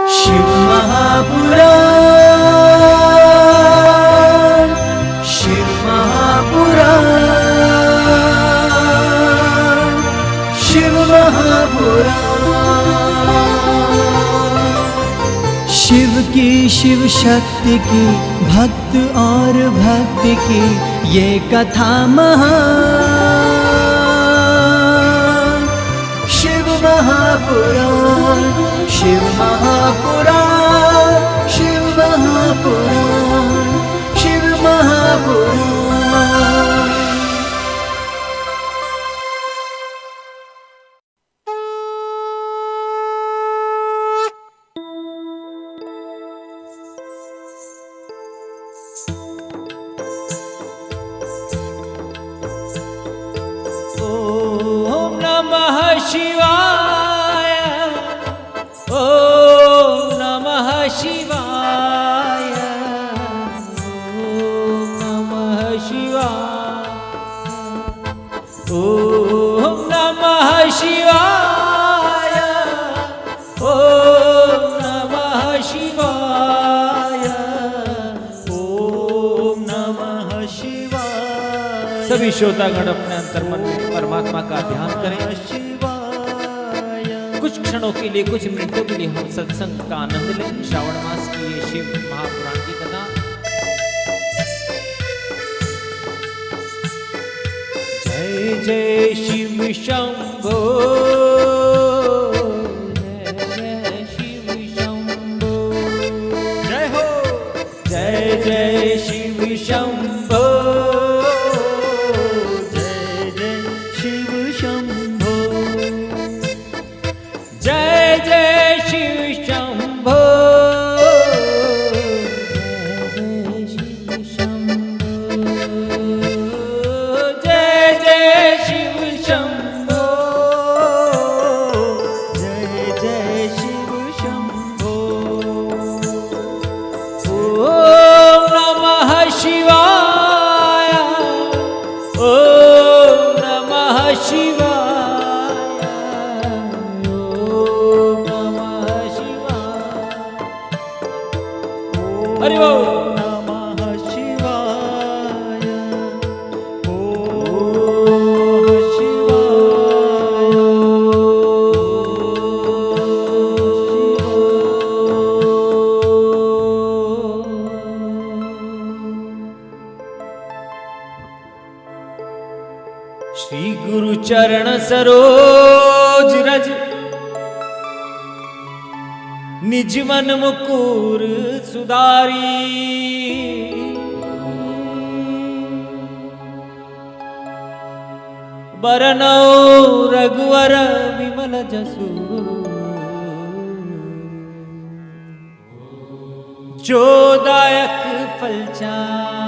शिव महापुराण, शिव महापुराण, शिव महापुराण। शिव की, शिव शक्ति की, भक्त और भक्ति की ये कथा महान। शिव महापुराण, शिव महापुराण, शिव महापुराण, शिव महापुराण। ओम नमः शिवाय, ओम नमः शिवाय, ओम नमः शिवाय, ओम नमः शिवाय, ओम नमः शिवाय, ओम नमः शिवाय। सभी श्रोतागण अपने अंतर्मन में परमात्मा का ध्यान करें। कुछ क्षणों के लिए, कुछ मिनटों के लिए हम सत्संग का आनंद लें। श्रावण मास की ये शिव महापुराण की कथा। जय जय शिव शंभो, जय शिव शंभो, जय हो, जय जय शिव शंभो, श्री गुरु चरण सरोज रज, निज मन मुकुर सुधारी। बरनौ रघुवर विमल जसु, जो दायक फलचारि।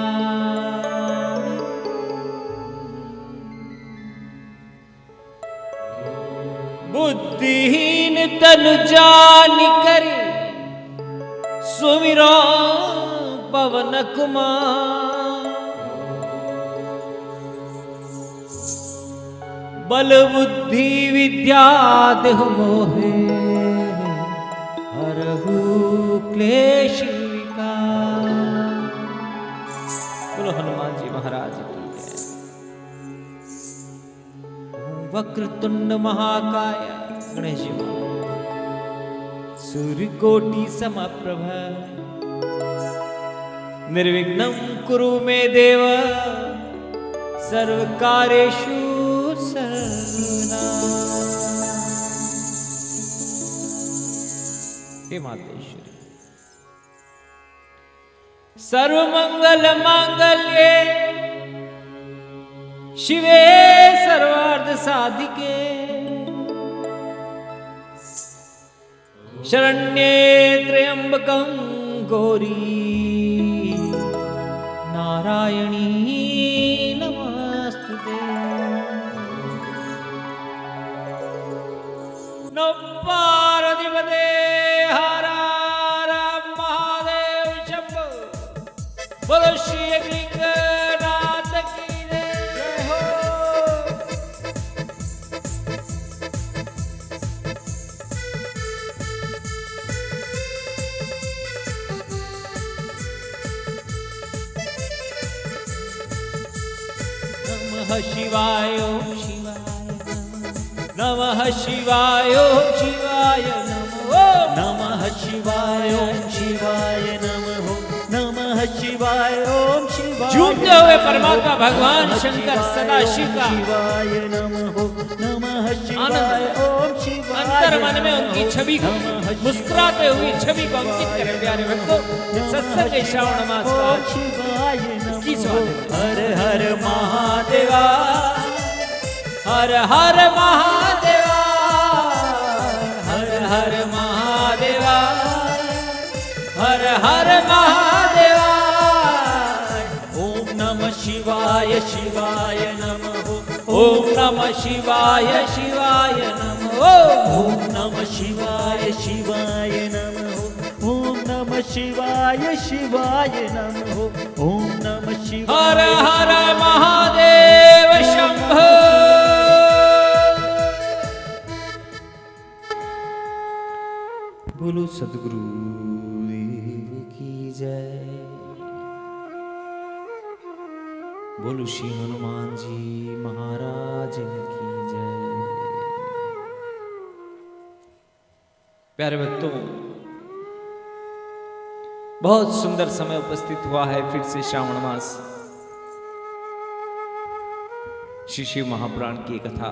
बुद्धिहीन तनु जानिकर, सुमिरो पवन कुमार। बल बुद्धि विद्या देहु मोहे, हरहु क्लेश विकार। बोलो हनुमान जी महाराज की जय। वक्रतुंड महाकाय, गणेश जी सूर्यकोटि समप्रभ, निर्विघ्नं कुरु मे देव, सर्वकार्येषु सर्वदा। हे मातेश्वरी, सर्वमंगल मांगल्ये शिवे सर्वार्थ साधिके, शरण्ये त्र्यंबकं गौरी नारायणी नमस्तुते। नमो पार्वतीपते हर हर महादेव शंभो। बोलो श्री लिंगनाथ की जय हो। नमः शिवाय ओम शिवाय नमः शिवाय ओम शिवाय नमः शिवाय ओम शिवाय नमः नमः शिवाय ओम शिवाय झूमते हुए परमात्मा भगवान शंकर सदाशिव का शिवाय नमः नमः शिवाय ओम शिवाय अंतर मन में उनकी छवि को मुस्कुराते हुई छवि को अंकित करें प्यारे भक्तों। सत्संग के श्रावण मास का शिवाय की स्वागत हर हर महादेवा हर हर महादेवा हर हर महादेवा हर हर महादेवा ओम नमः शिवाय शिवाय नमः ओम नमः शिवाय शिवाय नमः ओम नमः शिवाय शिवाय नमः ओम नमः शिवाय शिवाय नमः ओम नमः शिवाय हर हर महादेव शंभो। बोलो सद्गुरु देव की जय। बोलो श्री हनुमान जी महाराज की जय। प्यारे भक्तों, बहुत सुंदर समय उपस्थित हुआ है फिर से श्रावण मास। श्री शिव महापुराण की कथा,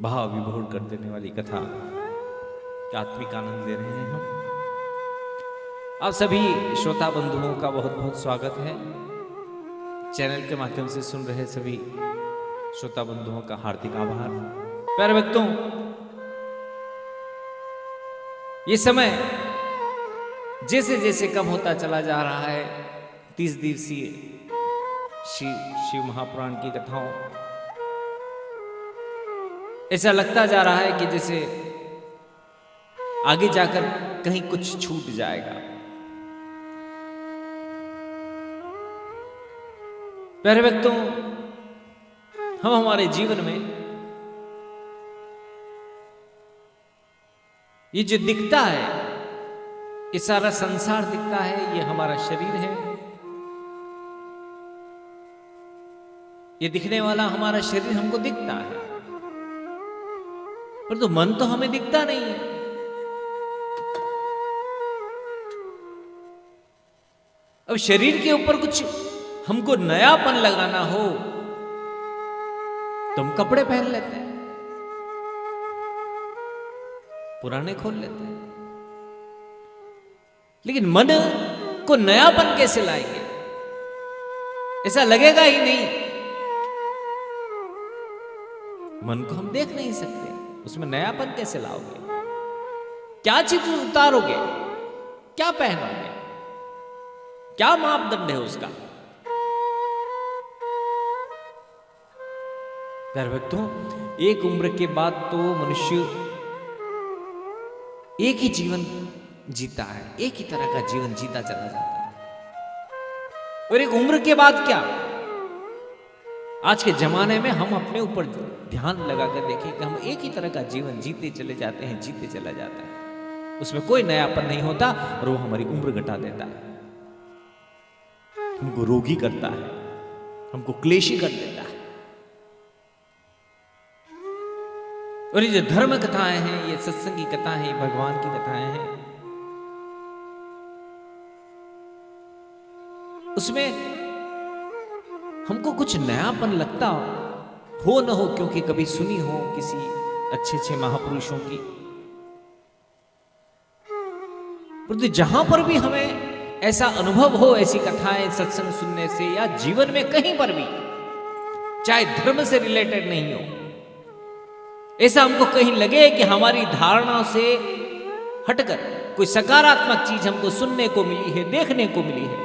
भाव विभोर कर देने वाली कथा का आत्मिक आनंद ले रहे हैं हम। आप सभी श्रोता बंधुओं का बहुत बहुत स्वागत है। चैनल के माध्यम से सुन रहे सभी श्रोता बंधुओं का हार्दिक आभार। प्यारे भक्तों, ये समय जैसे जैसे कम होता चला जा रहा है, 30 दिवसीय शिव महापुराण की कथाओं, ऐसा लगता जा रहा है कि जैसे आगे जाकर कहीं कुछ छूट जाएगा। प्यारे भक्तों, हम हमारे जीवन में ये जो दिखता है, ये सारा संसार दिखता है, ये हमारा शरीर है, ये दिखने वाला हमारा शरीर हमको दिखता है, परंतु मन तो हमें दिखता नहीं है। अब शरीर के ऊपर कुछ हमको नयापन लगाना हो तो हम कपड़े पहन लेते हैं, पुराने खोल लेते हैं, लेकिन मन को नयापन कैसे लाएंगे? ऐसा लगेगा ही नहीं। मन को हम देख नहीं सकते, उसमें नयापन कैसे लाओगे? क्या चीज उतारोगे? क्या पहनोगे? क्या मापदंड है उसका? प्यारे भक्तों, एक उम्र के बाद तो मनुष्य एक ही जीवन जीता है, एक ही तरह का जीवन जीता चला जाता है। और एक उम्र के बाद क्या, आज के जमाने में हम अपने ऊपर ध्यान लगाकर देखें कि हम एक ही तरह का जीवन जीते चले जाते हैं, जीते चला जाता है, उसमें कोई नयापन नहीं होता और वो हमारी उम्र घटा देता है, हमको रोगी करता है, हमको क्लेशी कर देता है। और ये जो धर्म कथाएं हैं, ये सत्संग की कथाएं हैं, भगवान की कथाएं हैं, उसमें हमको कुछ नयापन लगता हो न हो, क्योंकि कभी सुनी हो किसी अच्छे अच्छे महापुरुषों की, परंतु जहां पर भी हमें ऐसा अनुभव हो, ऐसी कथाएं सत्संग सुनने से या जीवन में कहीं पर भी, चाहे धर्म से रिलेटेड नहीं हो, ऐसा हमको कहीं लगे कि हमारी धारणा से हटकर कोई सकारात्मक चीज हमको सुनने को मिली है, देखने को मिली है,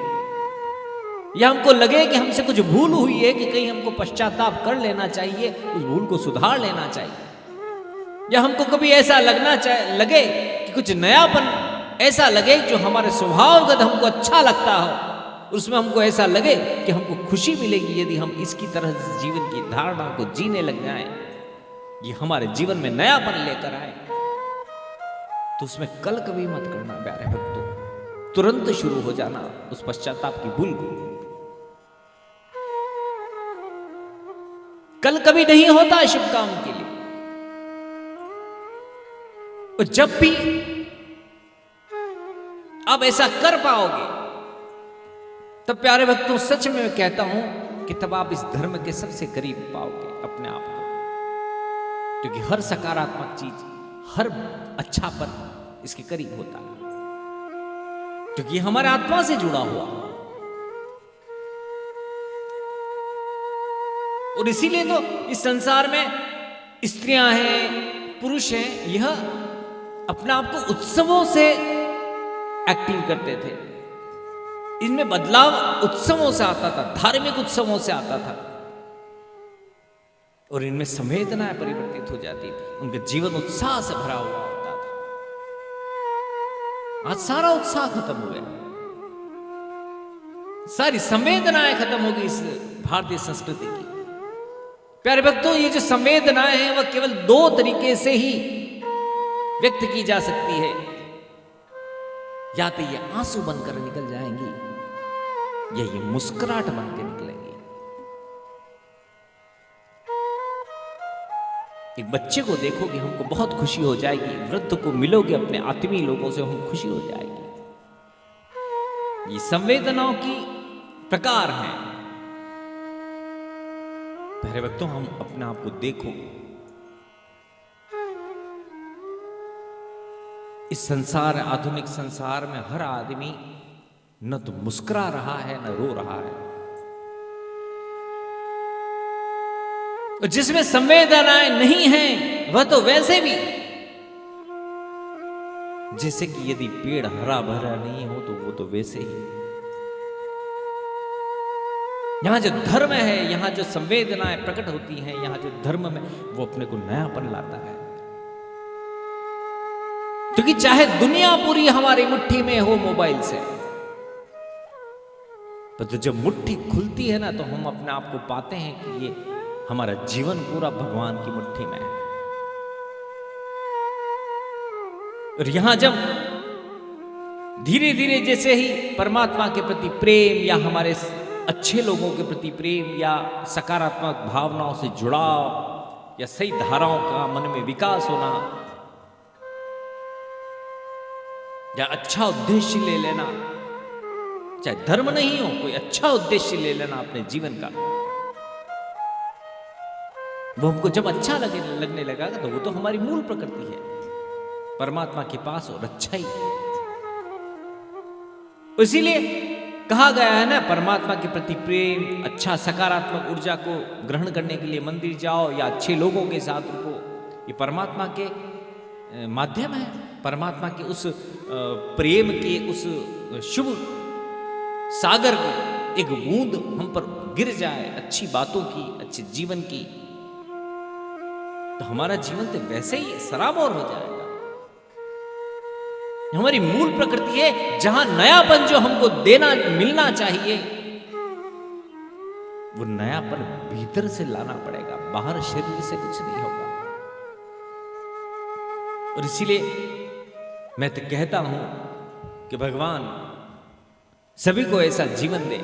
या हमको लगे कि हमसे कुछ भूल हुई है, कि कहीं हमको पश्चाताप कर लेना चाहिए, उस भूल को सुधार लेना चाहिए, या हमको कभी ऐसा लगे कि कुछ नयापन ऐसा लगे जो हमारे स्वभावगत हमको अच्छा लगता हो, उसमें हमको ऐसा लगे कि हमको खुशी मिलेगी यदि हम इसकी तरह जीवन की धारणा को जीने लग जाएं, ये हमारे जीवन में नयापन लेकर आए, तो उसमें कल कभी मत करना प्यारे भक्तों, तुरंत शुरू हो जाना उस पश्चाताप की भूल को। कल कभी नहीं होता शुभ काम के लिए। और जब भी आप ऐसा कर पाओगे, तब प्यारे भक्तों सच में मैं कहता हूं कि तब आप इस धर्म के सबसे करीब पाओगे अपने आप को। क्योंकि हर सकारात्मक चीज, हर अच्छापन इसके करीब होता है, क्योंकि हमारे आत्मा से जुड़ा हुआ। और इसीलिए तो इस संसार में स्त्रियां हैं, पुरुष हैं, यह अपने आप को उत्सवों से एक्टिव करते थे। इनमें बदलाव उत्सवों से आता था, धार्मिक उत्सवों से आता था, और इनमें संवेदनाएं परिवर्तित हो जाती थी। उनका जीवन उत्साह से भरा हुआ होता था। आज सारा उत्साह खत्म हो गया, सारी संवेदनाएं खत्म हो गई इस भारतीय संस्कृति की। प्यारे भक्तों, ये जो संवेदनाएं हैं वह केवल दो तरीके से ही व्यक्त की जा सकती है। या तो ये आंसू बनकर निकल जाएंगी, या ये मुस्कुराहट बनकर निकलेंगी। एक बच्चे को देखोगे, हमको बहुत खुशी हो जाएगी। वृद्ध को मिलोगे, अपने आत्मीय लोगों से हम खुशी हो जाएगी। ये संवेदनाओं की प्रकार हैं। प्यारे भक्तों, हम अपने आप को देखो, इस संसार, आधुनिक संसार में हर आदमी न तो मुस्कुरा रहा है न रो रहा है। जिसमें संवेदनाएं नहीं हैं, वह तो वैसे भी जैसे कि यदि पेड़ हरा भरा नहीं हो तो वो तो वैसे ही। यहां जो धर्म है, यहां जो संवेदनाएं प्रकट होती हैं, यहां जो धर्म में वो अपने को नयापन लाता है। क्योंकि चाहे दुनिया पूरी हमारी मुट्ठी में हो मोबाइल से, पर तो जब मुट्ठी खुलती है ना, तो हम अपने आप को पाते हैं कि ये हमारा जीवन पूरा भगवान की मुट्ठी में है। और यहां जब धीरे धीरे जैसे ही परमात्मा के प्रति प्रेम, या हमारे अच्छे लोगों के प्रति प्रेम, या सकारात्मक भावनाओं से जुड़ाव, या सही धाराओं का मन में विकास होना, या अच्छा उद्देश्य ले लेना, चाहे धर्म नहीं हो, कोई अच्छा उद्देश्य ले लेना अपने जीवन का, वो हमको जब अच्छा लगने लगा, तो वो तो हमारी मूल प्रकृति है, परमात्मा के पास और अच्छा ही है। इसीलिए कहा गया है ना, परमात्मा के प्रति प्रेम, अच्छा सकारात्मक ऊर्जा को ग्रहण करने के लिए मंदिर जाओ, या अच्छे लोगों के साथ रुको। ये परमात्मा के माध्यम है। परमात्मा के उस प्रेम के उस शुभ सागर की एक बूंद हम पर गिर जाए, अच्छी बातों की, अच्छे जीवन की, तो हमारा जीवन तो वैसे ही सराबोर हो जाएगा। हमारी मूल प्रकृति है, जहां नयापन जो हमको देना मिलना चाहिए, वो नयापन भीतर से लाना पड़ेगा, बाहर शरीर से कुछ नहीं होगा। और इसीलिए मैं तो कहता हूं कि भगवान सभी को ऐसा जीवन दे,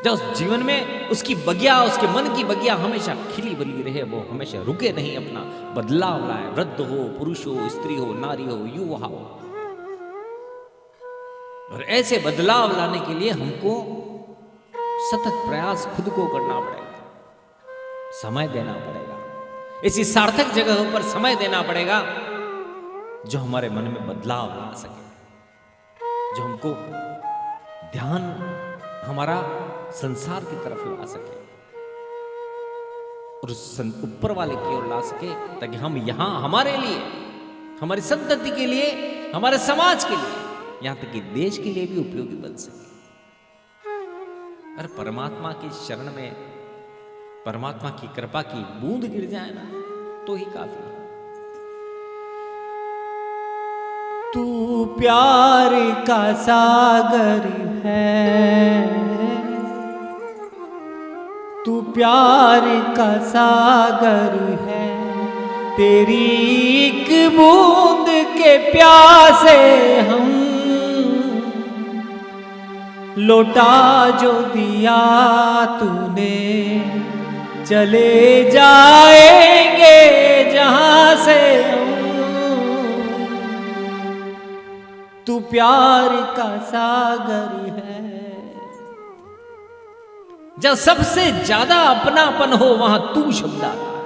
जब उस जीवन में उसकी बगिया, उसके मन की बगिया हमेशा खिली बनी रहे, वो हमेशा रुके नहीं, अपना बदलाव लाए। वृद्ध हो, पुरुष हो, स्त्री हो, नारी हो, युवा हो। और ऐसे बदलाव लाने के लिए हमको सतत प्रयास खुद को करना पड़ेगा, समय देना पड़ेगा, ऐसी सार्थक जगहों पर समय देना पड़ेगा जो हमारे मन में बदलाव ला सके, जो हमको ध्यान हमारा संसार की तरफ ला सके और उस ऊपर वाले की ओर ला सके, ताकि हम यहां हमारे लिए, हमारी संतति के लिए, हमारे समाज के लिए, यहां तक कि देश के लिए भी उपयोगी बन सके। अरे परमात्मा की शरण में, परमात्मा की कृपा की बूंद गिर जाए ना, तो ही काफी है। तू प्यार का सागर है, तू प्यार का सागर है, तेरी एक बूंद के प्यासे हम, लौटा जो दिया तूने चले जाएंगे जहां से तू प्यार का सागर है। जब सबसे ज्यादा अपनापन हो वहां तू शब्द आता है।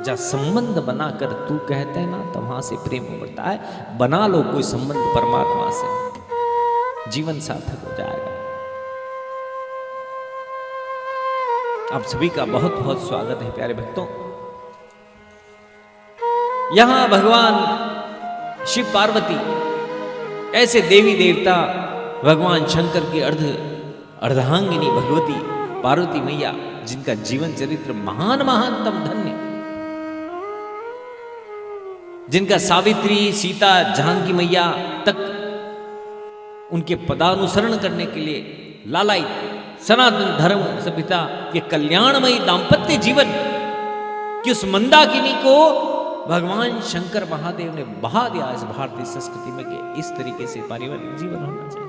जब संबंध बनाकर तू कहते हैं ना तो वहां से प्रेम उमड़ता है। बना लो कोई संबंध परमात्मा से, जीवन सार्थक हो जाएगा। आप सभी का बहुत बहुत स्वागत है प्यारे भक्तों। यहां भगवान शिव पार्वती ऐसे देवी देवता, भगवान शंकर की अर्धांगिनी भगवती पार्वती मैया, जिनका जीवन चरित्र महान महानतम धन्य, जिनका सावित्री, सीता, जानकी मैया तक उनके पदानुसरण करने के लिए लालायित सनातन धर्म सभ्यता के कल्याणमयी दाम्पत्य जीवन की उस मंदाकिनी को भगवान शंकर महादेव ने बहा दिया इस भारतीय संस्कृति में कि इस तरीके से पारिवारिक जीवन होना चाहिए।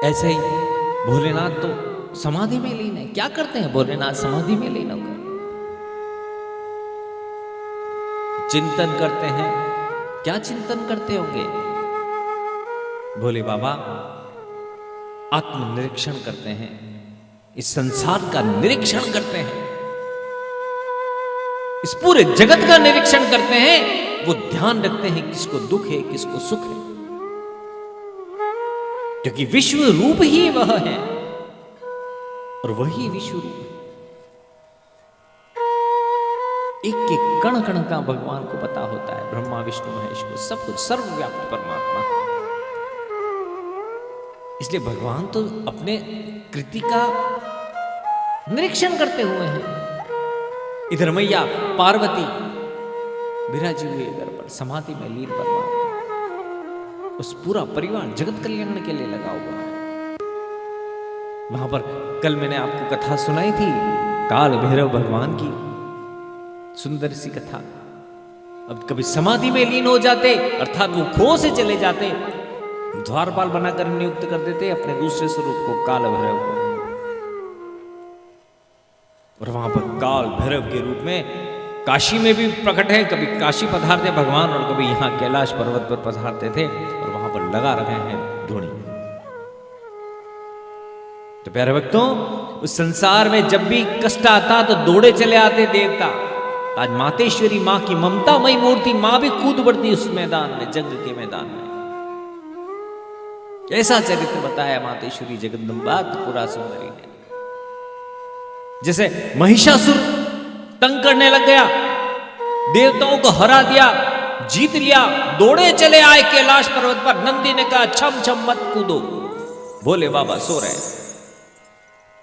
ऐसे ही भोलेनाथ तो समाधि में लीन है। क्या करते हैं भोलेनाथ समाधि में लीन होकर? चिंतन करते हैं। क्या चिंतन करते होंगे? भोले बाबा आत्मनिरीक्षण करते हैं, इस संसार का निरीक्षण करते हैं, इस पूरे जगत का निरीक्षण करते हैं। वो ध्यान रखते हैं किसको दुख है, किसको सुख है, क्योंकि विश्व रूप ही वह है और वही विश्व रूप है। एक एक कण कण का भगवान को पता होता है। ब्रह्मा विष्णु महेश को सब कुछ सर्वव्यापी परमात्मा है। इसलिए भगवान तो अपने कृति का निरीक्षण करते हुए हैं। इधर मैया पार्वती विराजी हुई इधर पर समाधि में लीन परमात्मा, उस पूरा परिवार जगत कल्याण के लिए लगा हुआ है। वहां पर कल मैंने आपको कथा सुनाई थी काल भैरव भगवान की, सुंदर सी कथा। अब कभी समाधि में लीन हो जाते, अर्थात वो खो से चले जाते, द्वारपाल बनाकर नियुक्त कर देते अपने दूसरे स्वरूप को, काल भैरव को। और वहां पर काल भैरव के रूप में काशी में भी प्रकट है। कभी काशी पधारते भगवान और कभी यहां कैलाश पर्वत पर पधारते थे और वहां पर लगा रहे हैं ढूंढी। तो प्यारे भक्तों, उस संसार में जब भी कष्ट आता तो दौड़े चले आते देवता। आज मातेश्वरी मां की ममतामयी मूर्ति, मां भी कूद पड़ती उस मैदान में, जंग के मैदान में। ऐसा चरित्र बताया मातेश्वरी जगदम्बा त्रिपुरा सुंदरी ने। जैसे महिषासुर तंग करने लग गया, देवताओं को हरा दिया, जीत लिया, दौड़े चले आए कैलाश पर्वत पर। नंदी ने कहा छम छम मत कूदो, भोले बाबा सो रहे,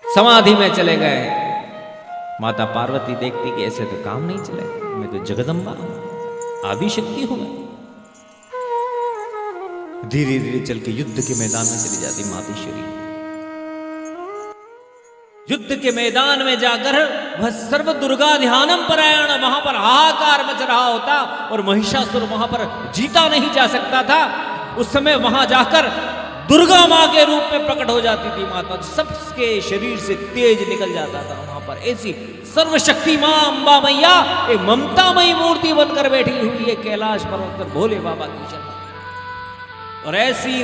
समाधि में चले गए। माता पार्वती देखती कि ऐसे तो काम नहीं चलेगा, मैं तो जगदम्बा हूं, आदि शक्ति हूं मैं। धीरे धीरे चल के युद्ध के मैदान में चली जाती मातेश्वरी। युद्ध के मैदान में जाकर वह सर्व दुर्गा ध्यानम परायण, वहां पर हाहाकार मच रहा होता और महिषासुर वहां पर जीता नहीं जा सकता था। उस समय वहां जाकर दुर्गा मां के रूप में प्रकट हो जाती थी माता, सबके शरीर से तेज निकल जाता था। वहां पर ऐसी सर्वशक्ति मां अंबा मैया एक ममतामयी मूर्ति बनकर बैठी हुई है कैलाश पर्वत पर भोले बाबा की शरण। और ऐसी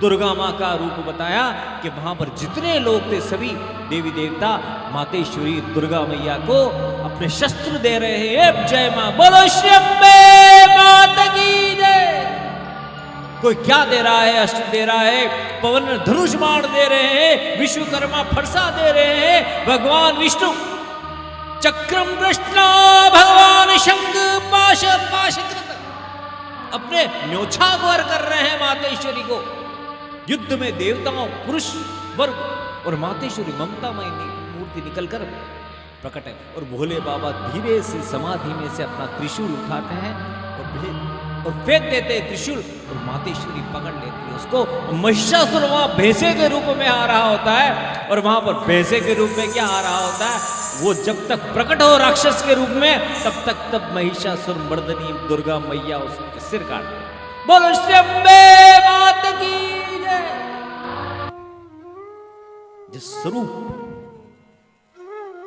दुर्गा मां का रूप बताया कि वहां पर जितने लोग थे सभी देवी देवता मातेश्वरी दुर्गा मैया को अपने शस्त्र दे रहे हैं। जय मां, बोलो श्री अम्बे माता की जय। कोई क्या दे रहा है? अस्त्र दे रहा है, पवन धनुष बाण दे रहे हैं, विश्वकर्मा फरसा दे रहे हैं, भगवान विष्णु चक्रम कृष्णा, भगवान शंख पाश पाशकृत अपने न्योछावर कर रहे हैं मातेश्वरी को। युद्ध में देवताओं, पुरुष वर्ग और मातेश्वरी ममतामयी मूर्ति निकलकर प्रकट है। और भोले बाबा धीरे से समाधि में से अपना त्रिशूल उठाते हैं और फेंक देते हैं त्रिशूल, और मातेश्वरी पकड़ लेती है उसको। महिषासुर वहां भैंसे के रूप में आ रहा होता है, और वहां पर भैंसे के रूप में क्या आ रहा होता है? वो जब तक प्रकट हो राक्षस के रूप में, तब महिषासुर मर्दनी दुर्गा मैया उसके सिर काट दे। बोलो श्री अम्बे माता की जय। जो स्वरूप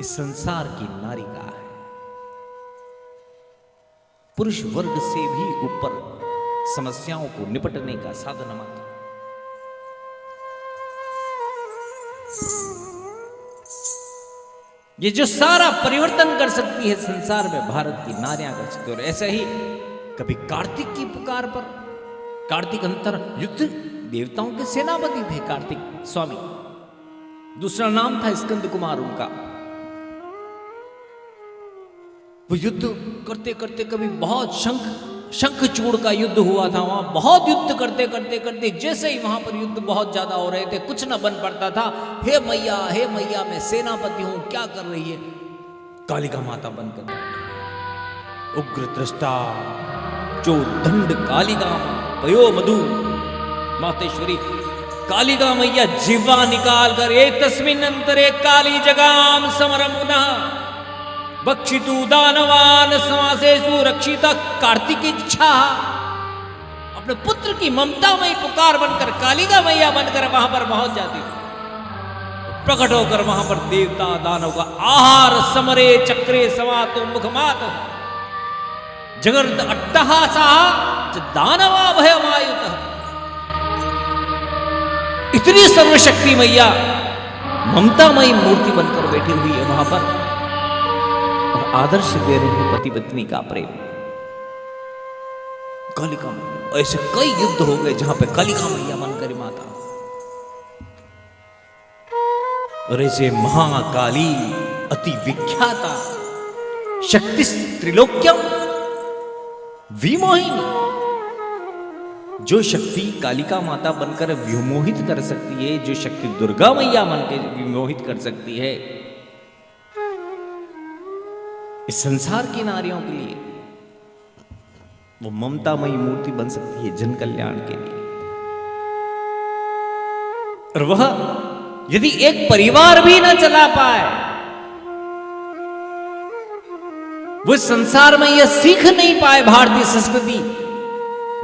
इस संसार की नारी का है, पुरुष वर्ग से भी ऊपर समस्याओं को निपटने का साधन मात्र। ये जो सारा परिवर्तन कर सकती है संसार में, भारत की नारियां कर सकती है। और ऐसा ही कभी कार्तिक की पुकार पर, कार्तिक अंतर युद्ध देवताओं के सेनापति थे कार्तिक स्वामी, दूसरा नाम था स्कंद कुमार उनका। वो युद्ध करते करते कभी बहुत शंखचूड़ का युद्ध हुआ था वहां, बहुत युद्ध करते करते करते जैसे ही वहां पर युद्ध बहुत ज्यादा हो रहे थे, कुछ न बन पड़ता था। हे मैया मैं सेनापति हूं, क्या कर रही है? कालिका माता बनकर उग्र दृष्टा जो दंड कालिका पयो मधु मातेश्वरी कालिका मैया जिह्वा निकाल कर एक तस्मिन अंतरे काली जगाम समरमुना बक्षितु दानवान समासेषु रक्षिता कार्तिक इच्छा। अपने पुत्र की ममता में पुकार बनकर कालिका मैया बनकर वहां पर पहुंच जाती थी। प्रकट होकर वहां पर देवता दानव का आहार समरे चक्रे समातो मुखमात जगर्द अट्टहासा दानवा भयमायुत। इतनी सर्वशक्ति मैया ममतामयी मूर्ति बनकर बैठी हुई है वहां पर और आदर्श दे रही है पति पत्नी का प्रेम। कालिका मैया, ऐसे कई युद्ध हो गए जहां पे कालिका मैया बनकर माता, और ऐसे महाकाली अति विख्याता शक्ति त्रिलोक्यम विमोहिनी, जो शक्ति कालिका माता बनकर विमोहित कर सकती है, जो शक्ति दुर्गा मैया बनकर विमोहित कर सकती है, इस संसार की नारियों के लिए वो ममतामयी मूर्ति बन सकती है जन कल्याण के लिए। और वह यदि एक परिवार भी न चला पाए, वो संसार में यह सीख नहीं पाए, भारतीय संस्कृति,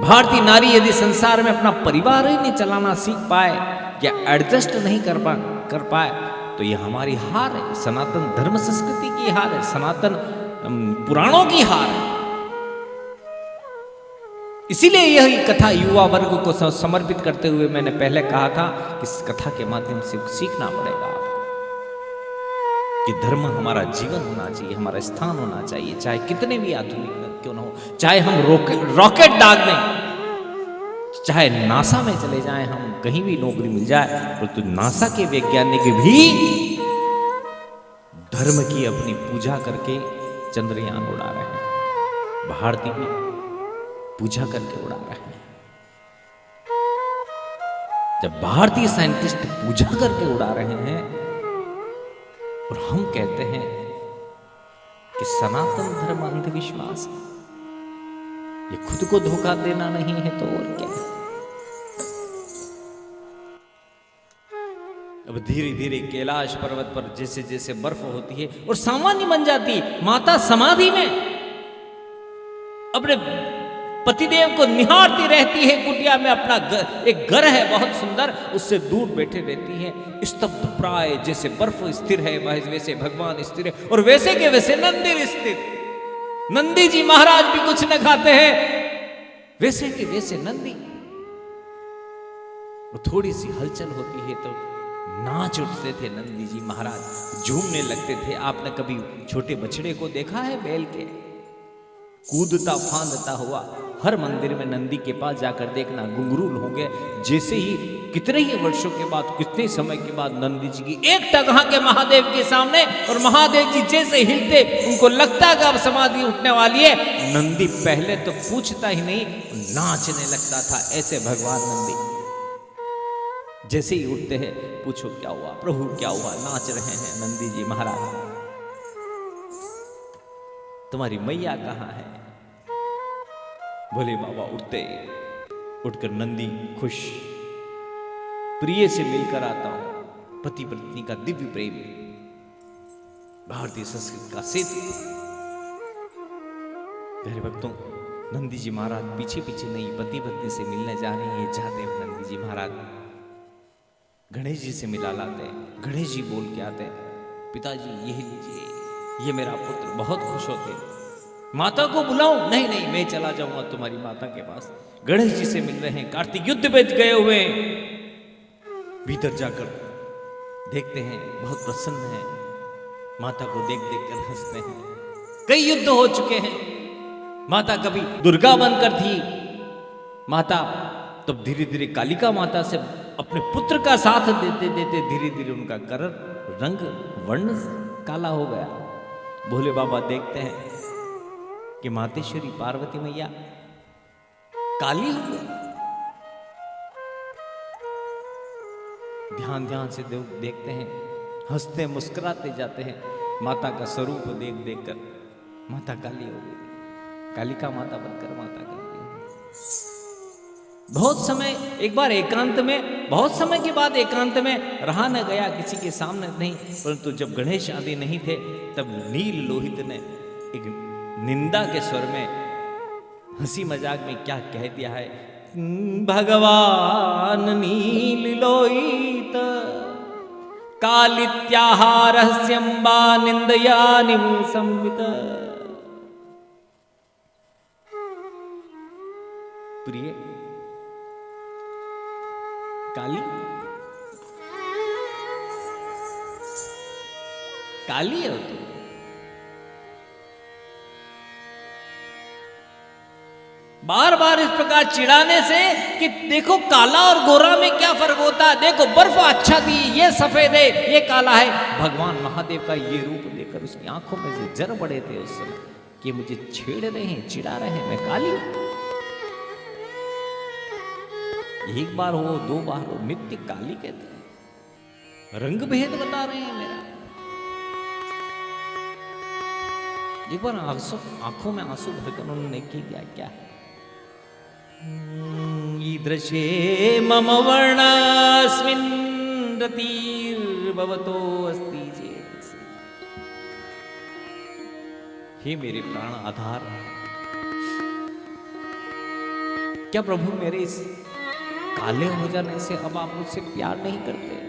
भारतीय नारी यदि संसार में अपना परिवार ही नहीं चलाना सीख पाए या एडजस्ट नहीं कर पाए, तो यह हमारी हार है, सनातन धर्म संस्कृति की हार है, सनातन पुराणों की हार है। इसीलिए यह कथा युवा वर्ग को समर्पित करते हुए मैंने पहले कहा था कि इस कथा के माध्यम से सीखना पड़ेगा आपको कि धर्म हमारा जीवन होना चाहिए, हमारा स्थान होना चाहिए, चाहे कितने भी आधुनिक क्यों ना हो, चाहे हम रॉकेट दाग दें, चाहे नासा में चले जाएं, हम कहीं भी नौकरी मिल जाए, परंतु नासा के वैज्ञानिक भी धर्म की अपनी पूजा करके चंद्रयान उड़ा रहे हैं, भारती भी पूजा करके उड़ा रहे हैं। जब भारतीय साइंटिस्ट पूजा करके उड़ा रहे हैं और हम कहते हैं कि सनातन धर्म अंधविश्वास है, ये खुद को धोखा देना नहीं है तो और क्या। अब धीरे धीरे कैलाश पर्वत पर जैसे जैसे बर्फ होती है और सामान्य बन जाती, माता समाधि में अपने पतिदेव को निहारती रहती है, कुटिया में अपना एक घर है बहुत सुंदर, उससे दूर बैठे रहती है, स्तब्ध प्राय जैसे बर्फ स्थिर है वैसे भगवान स्थिर है, और वैसे के वैसे नंदी स्थिर। नंदी जी महाराज भी कुछ न खाते हैं, वैसे के वैसे नंदी। थोड़ी सी हलचल होती है तो नाच उठते थे नंदी जी महाराज, झूमने लगते थे। आपने कभी छोटे बछड़े को देखा है बैल के कूदता फांदता हुआ? हर मंदिर में नंदी के पास जाकर देखना, घुंघरू होंगे। जैसे ही कितने ही वर्षों के बाद, कितने समय के बाद नंदी जी की एक टकहा के महादेव के सामने, और महादेव जी जैसे हिलते उनको लगता कि अब समाधि उठने वाली है, नंदी पहले तो पूछता ही नहीं, नाचने लगता था। ऐसे भगवान नंदी जैसे ही उठते हैं, पूछो क्या हुआ प्रभु, क्या हुआ? नाच रहे हैं नंदी जी महाराज। तुम्हारी मैया कहाँ है? बोले बाबा उठते उठकर नंदी खुश, प्रिय से मिलकर आता हूं। पति पत्नी का दिव्य प्रेम भारतीय संस्कृति का सेतु। प्यारे भक्तों, नंदी जी महाराज पीछे पीछे नहीं, पति पत्नी से मिलने जा रहे हैं। जाते हैं नंदी जी महाराज गणेश जी से मिला लाते हैं। गणेश जी बोल के आते हैं, पिताजी यही लीजिए, ये मेरा पुत्र। बहुत खुश होते हैं। माता को बुलाऊं? नहीं नहीं, मैं चला जाऊंगा तुम्हारी माता के पास। गणेश जी से मिल रहे हैं, कार्तिक युद्ध में गए हुए हैं। भीतर जाकर देखते हैं, बहुत प्रसन्न है, माता को देख देख कर हंसते हैं। कई युद्ध हो चुके हैं। माता कभी दुर्गा बनकर थी माता, तब धीरे धीरे कालिका माता से अपने पुत्र का साथ देते देते धीरे धीरे उनका रंग वर्ण काला हो गया। भोले बाबा देखते हैं कि मातेश्वरी पार्वती मैया काली हो गई। ध्यान ध्यान से देखते हैं, हंसते मुस्कुराते जाते हैं। माता का स्वरूप देख देख कर माता काली हो गई, कालिका माता बनकर माता काली हो गई। बहुत समय, एक बार एकांत में, बहुत समय के बाद एकांत में रहा न गया, किसी के सामने नहीं, परंतु जब गणेश आदि नहीं थे तब नील लोहित ने एक निंदा के स्वर में हंसी मजाक में क्या कह दिया है, भगवान नील लोहित कालित्याहारस्यम्बा निंदयानि संवित। प्रिय काली, काली हो तुम। बार बार इस प्रकार चिढ़ाने से कि देखो काला और गोरा में क्या फर्क होता है, देखो बर्फ अच्छा थी, ये सफेद है, ये काला है। भगवान महादेव का ये रूप देखकर उसकी आंखों में से जर पड़े थे उस समय कि मुझे छेड़ रहे हैं, चिढ़ा रहे हैं, मैं काली हूं। एक बार हो, दो बार हो, नित्य काली कहते हैं, रंग भेद बता रहे हैं मेरा। एक बार आंखों में आंसू भरकर उन्होंने की क्या ईदृशे मम वर्णास्मिन् रतिर्भवतो अस्ति चेत्। हे मेरे प्राण आधार, क्या प्रभु मेरे इस काले हो जाने से अब आप मुझसे प्यार नहीं करते?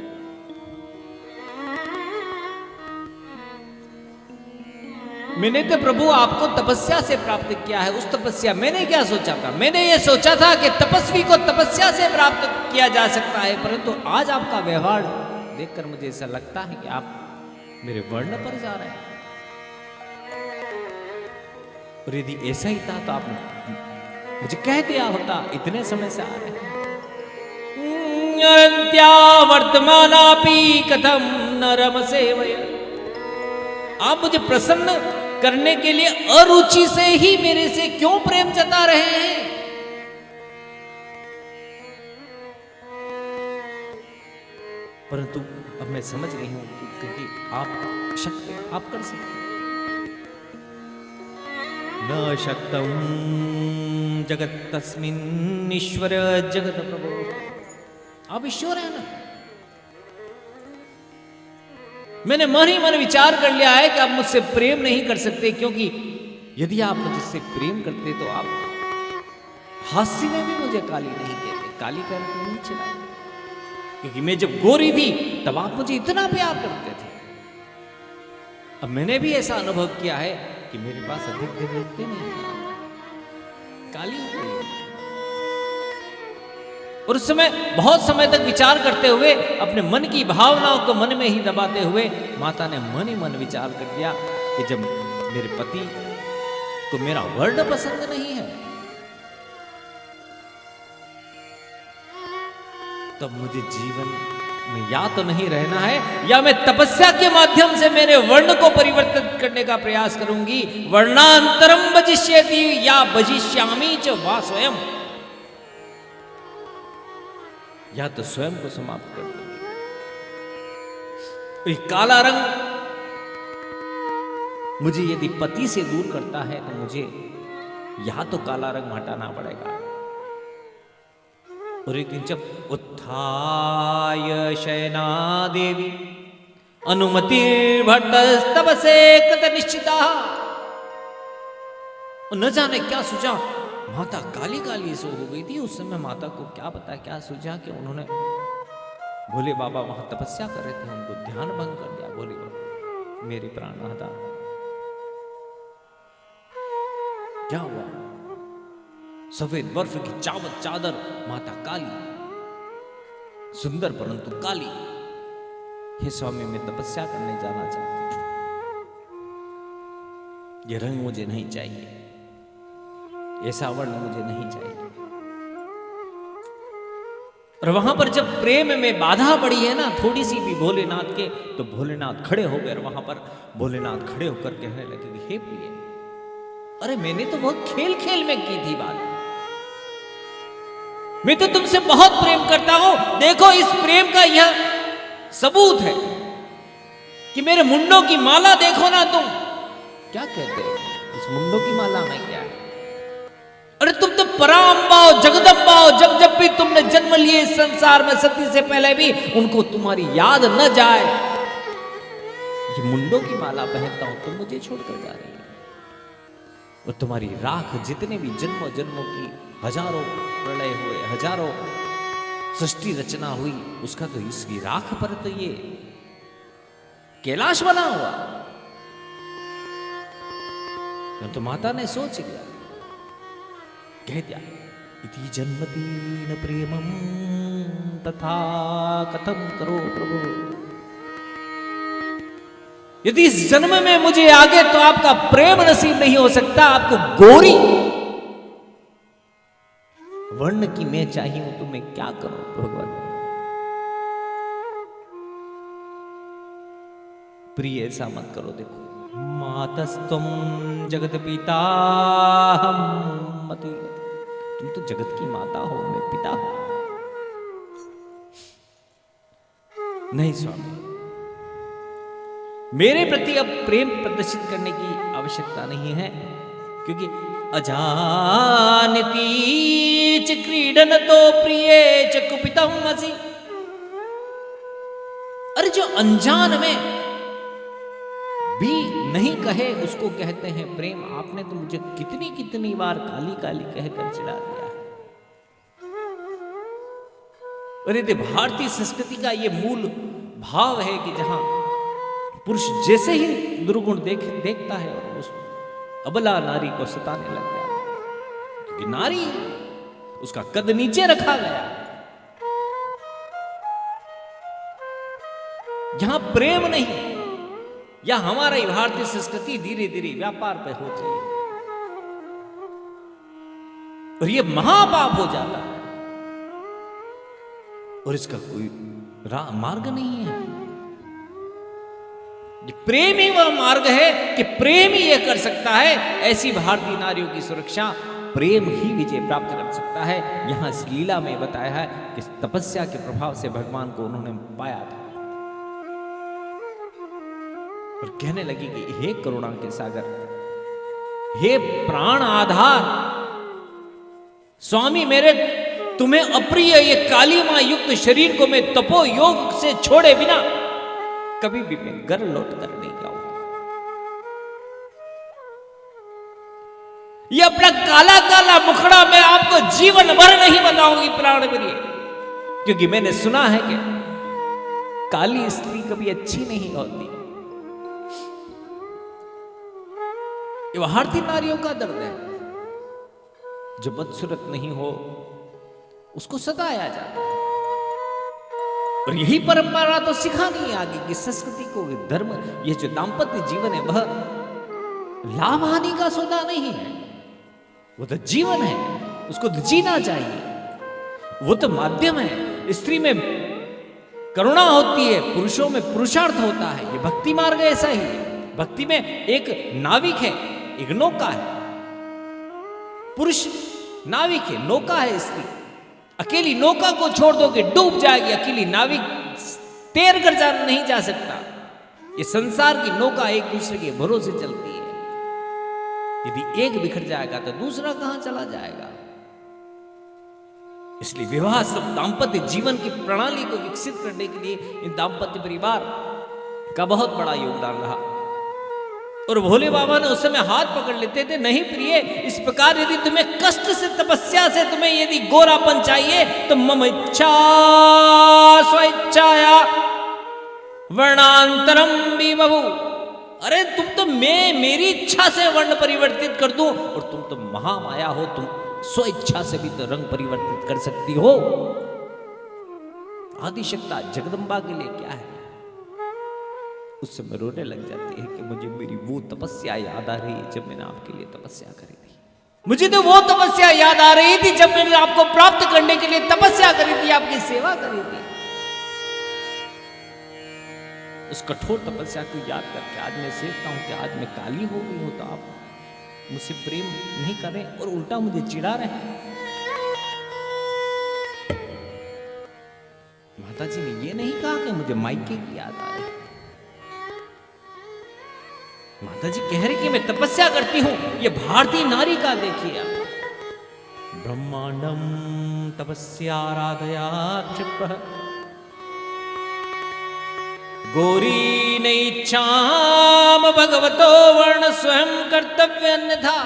मैंने तो प्रभु आपको तपस्या से प्राप्त किया है। उस तपस्या, मैंने क्या सोचा था? मैंने ये सोचा था कि तपस्वी को तपस्या से प्राप्त किया जा सकता है, परंतु आज आपका व्यवहार देखकर मुझे ऐसा लगता है कि आप मेरे वर्ण पर जा रहे हैं। और यदि ऐसा ही था तो आपने मुझे कह दिया होता, इतने समय से आ रहे हैं। वर्तमानापि कथम नरम सेवय। आप मुझे प्रसन्न करने के लिए अरुचि से ही मेरे से क्यों प्रेम जता रहे हैं? परंतु अब मैं समझ रही हूं क्योंकि आप शक्ति, आप कर सकते हैं। न शक्तम जगत तस्मिन् ईश्वर जगत प्रभु। आप ईश्वर है ना। मैंने मन ही मन विचार कर लिया है कि आप मुझसे प्रेम नहीं कर सकते, क्योंकि यदि आप मुझसे प्रेम करते तो आप हास्य में भी मुझे काली नहीं कहते, काली करके नहीं चिढ़ाते। क्योंकि मैं जब गोरी थी तब आप मुझे इतना प्यार करते थे। अब मैंने भी ऐसा अनुभव किया है कि मेरे पास अधिक दिन रुकते नहीं, काली हो गई। और उस समय बहुत समय तक विचार करते हुए, अपने मन की भावनाओं को मन में ही दबाते हुए, माता ने मन ही मन विचार कर दिया कि जब मेरे पति को मेरा वर्ण पसंद नहीं है तब मुझे जीवन में या तो नहीं रहना है, या मैं तपस्या के माध्यम से मेरे वर्ण को परिवर्तित करने का प्रयास करूंगी। वर्णांतरम भजिष्यति या भजिष्यामि च वा स्वयं। या तो स्वयं को समाप्त कर दूंगी। काला रंग मुझे यदि पति से दूर करता है तो मुझे या तो काला रंग हटाना पड़ेगा। और एक दिन जब उत्थाय शयना देवी अनुमतिर्भट्टस्तपसे कृत निश्चिता, न जाने क्या सूझा, माता काली काली सो हो गई थी। उस समय माता को क्या पता क्या सूझा कि उन्होंने भोले बाबा वहां तपस्या कर रहे थे, उनको ध्यान भंग कर दिया। भोले बाबा मेरे प्राणनाथा क्या हुआ? सफेद बर्फ की चावत चादर माता काली, सुंदर परंतु काली। हे स्वामी, मैं तपस्या करने जाना चाहती हूं, ये रंग मुझे नहीं चाहिए, ऐसा वर्ण मुझे नहीं चाहिए। और वहां पर जब प्रेम में बाधा पड़ी है ना थोड़ी सी भी भोलेनाथ के, तो भोलेनाथ खड़े हो गए। और वहां पर भोलेनाथ खड़े होकर कहने लगे, हे प्रिय, अरे मैंने तो बहुत खेल खेल में की थी बात, मैं तो तुमसे बहुत प्रेम करता हूं। देखो इस प्रेम का यह सबूत है कि मेरे मुंडों की माला देखो ना तुम। क्या कहते हो? इस मुंडों की माला में क्या है? अरे तुम तो परांबा हो, जगदम्बा हो। जब जब भी तुमने जन्म लिए इस संसार में, सती से पहले भी उनको तुम्हारी याद न जाए, ये मुंडों की माला पहनता हूं, तुम मुझे छोड़कर जा रही है। और तुम्हारी राख जितने भी जन्मों जन्मों की हजारों प्रलय हुए, हजारों सृष्टि रचना हुई, उसका तो इसकी राख पर तो ये कैलाश बना हुआ। तो माता ने सोच लिया, कह दिया, इति जन्मतीन प्रेमम तथा कथम करो प्रभु। यदि इस जन्म में मुझे आगे तो आपका प्रेम नसीब नहीं हो सकता, आपको गोरी वर्ण की मैं चाहिए हूं, तो मैं क्या करूं भगवान? प्रिय ऐसा मत करो। देखो, मातस्तुम जगत पिता हम मति, तुम तो जगत की माता हो, मैं पिता हूं। नहीं स्वामी, मेरे प्रति अब प्रेम प्रदर्शित करने की आवश्यकता नहीं है, क्योंकि अजानती च क्रीडन तो प्रिय च कुपितम असि। अरे जो अनजान में भी नहीं कहे उसको कहते हैं प्रेम। आपने तो मुझे कितनी कितनी बार काली काली कहकर चिढ़ा दिया। और यदि भारतीय संस्कृति का ये मूल भाव है कि जहां पुरुष जैसे ही दुर्गुण देखता है और उस अबला नारी को सताने लग जाता है, क्योंकि नारी उसका कद नीचे रखा गया। यहां प्रेम नहीं, या हमारा भारतीय संस्कृति धीरे धीरे व्यापार पे हो जाए, और ये महापाप हो जाता है। और इसका कोई मार्ग नहीं है। प्रेम ही वह मार्ग है कि प्रेम ही यह कर सकता है। ऐसी भारतीय नारियों की सुरक्षा प्रेम ही विजय प्राप्त कर सकता है। यहां इस लीला में बताया है कि तपस्या के प्रभाव से भगवान को उन्होंने पाया था। और कहने लगी कि हे करुणा के सागर, हे प्राण आधार स्वामी, मेरे तुम्हें अप्रिय ये काली मां युक्त शरीर को मैं तपो योग से छोड़े बिना कभी भी मैं घर लौट कर नहीं जाऊंगा। ये अपना काला काला मुखड़ा मैं आपको जीवन भर नहीं बताऊंगी प्राण प्रिय, क्योंकि मैंने सुना है कि काली स्त्री कभी अच्छी नहीं होती। ये भारतीय नारियों का दर्द है। जो बदसूरत नहीं हो उसको सताया जाता है। और यही परंपरा तो सिखानी है आगे की संस्कृति को, धर्म। ये जो दाम्पत्य जीवन है वह लाभ हानि का सौदा नहीं है, वो तो जीवन है, उसको तो जीना चाहिए। वो तो माध्यम है। स्त्री में करुणा होती है, पुरुषों में पुरुषार्थ होता है। ये भक्ति मार्ग ऐसा ही है। भक्ति में एक नाविक है, एक नौका है। पुरुष नाविक है, नौका है स्त्री। अकेली नौका को छोड़ दो कि डूब जाएगी। अकेली नाविक तैर कर नहीं जा सकता। ये संसार की नौका एक दूसरे के भरोसे चलती है। यदि एक बिखर जाएगा तो दूसरा कहां चला जाएगा। इसलिए विवाह सब दाम्पत्य जीवन की प्रणाली को विकसित करने के लिए इन दाम्पत्य परिवार का बहुत बड़ा योगदान रहा। और भोले बाबा ने उस समय हाथ पकड़ लेते थे, नहीं प्रिय, इस प्रकार यदि तुम्हें कष्ट से, तपस्या से तुम्हें यदि गोरापन चाहिए तो मम इच्छा स्वेच्छाया वर्णांतरम विभु। अरे तुम तो मेरी इच्छा से वर्ण परिवर्तित कर दूं, और तुम तो महामाया हो, तुम स्व इच्छा से भी तो रंग परिवर्तित कर सकती हो। आदिशक्ता जगदम्बा के लिए क्या है? उस समय रोने लग जाती है कि मुझे मेरी वो तपस्या याद आ रही है जब मैंने आपके लिए तपस्या करी थी। मुझे तो वो तपस्या याद आ रही थी जब मैंने आपको प्राप्त करने के लिए तपस्या करी थी, आपकी सेवा करी थी। उस कठोर तपस्या को याद करके आज मैं सोचता हूं कि आज मैं काली हो गई हूं तो आप मुझसे प्रेम नहीं कर रहे और उल्टा मुझे चिढ़ा रहे हैं। माता जी ने ये नहीं कहा कि मुझे मायके की याद आ रही। माता जी कह रही कि मैं तपस्या करती हूं, ये भारतीय नारी का देखिए आप। ब्रह्मांडम तपस्याराधया क्षिप्रः गौरी नैच्छाम भगवतो वर्ण स्वयं कर्तव्य अन्यथा।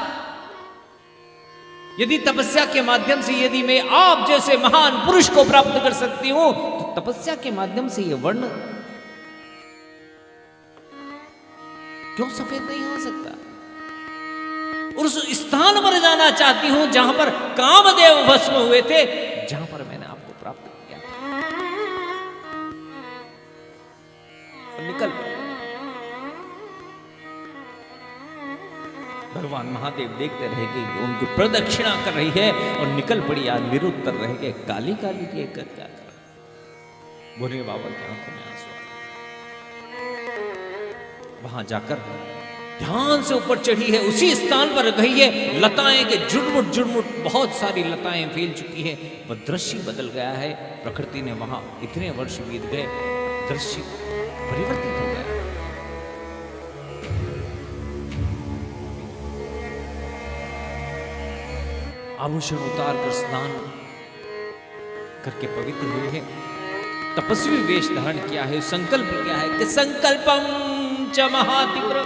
यदि तपस्या के माध्यम से यदि मैं आप जैसे महान पुरुष को प्राप्त कर सकती हूं तो तपस्या के माध्यम से यह वर्ण क्यों सफेद नहीं हो सकता? और उस स्थान पर जाना चाहती हूं जहां पर कामदेव भस्म हुए थे, जहां पर मैंने आपको प्राप्त किया था। निकल भगवान महादेव देखते रहे कि उनको प्रदक्षिणा कर रही है और निकल पड़ी। आज निरुत्तर रह गए, काली काली के कर क्या कर। भोले बाबा की आंखों में आंसू आ गए। वहां जाकर ध्यान से ऊपर चढ़ी है, उसी स्थान पर गई है। लताएं के जुड़मुट जुड़मुट बहुत सारी लताएं फैल चुकी है। वह दृश्य बदल गया है। प्रकृति ने वहां इतने वर्ष बीत गए, दृश्य परिवर्तित हो गया। आभूषण उतार कर स्नान करके पवित्र हुए हैं। तपस्वी वेश धारण किया है। संकल्प किया है कि संकल्पम च महातीव्र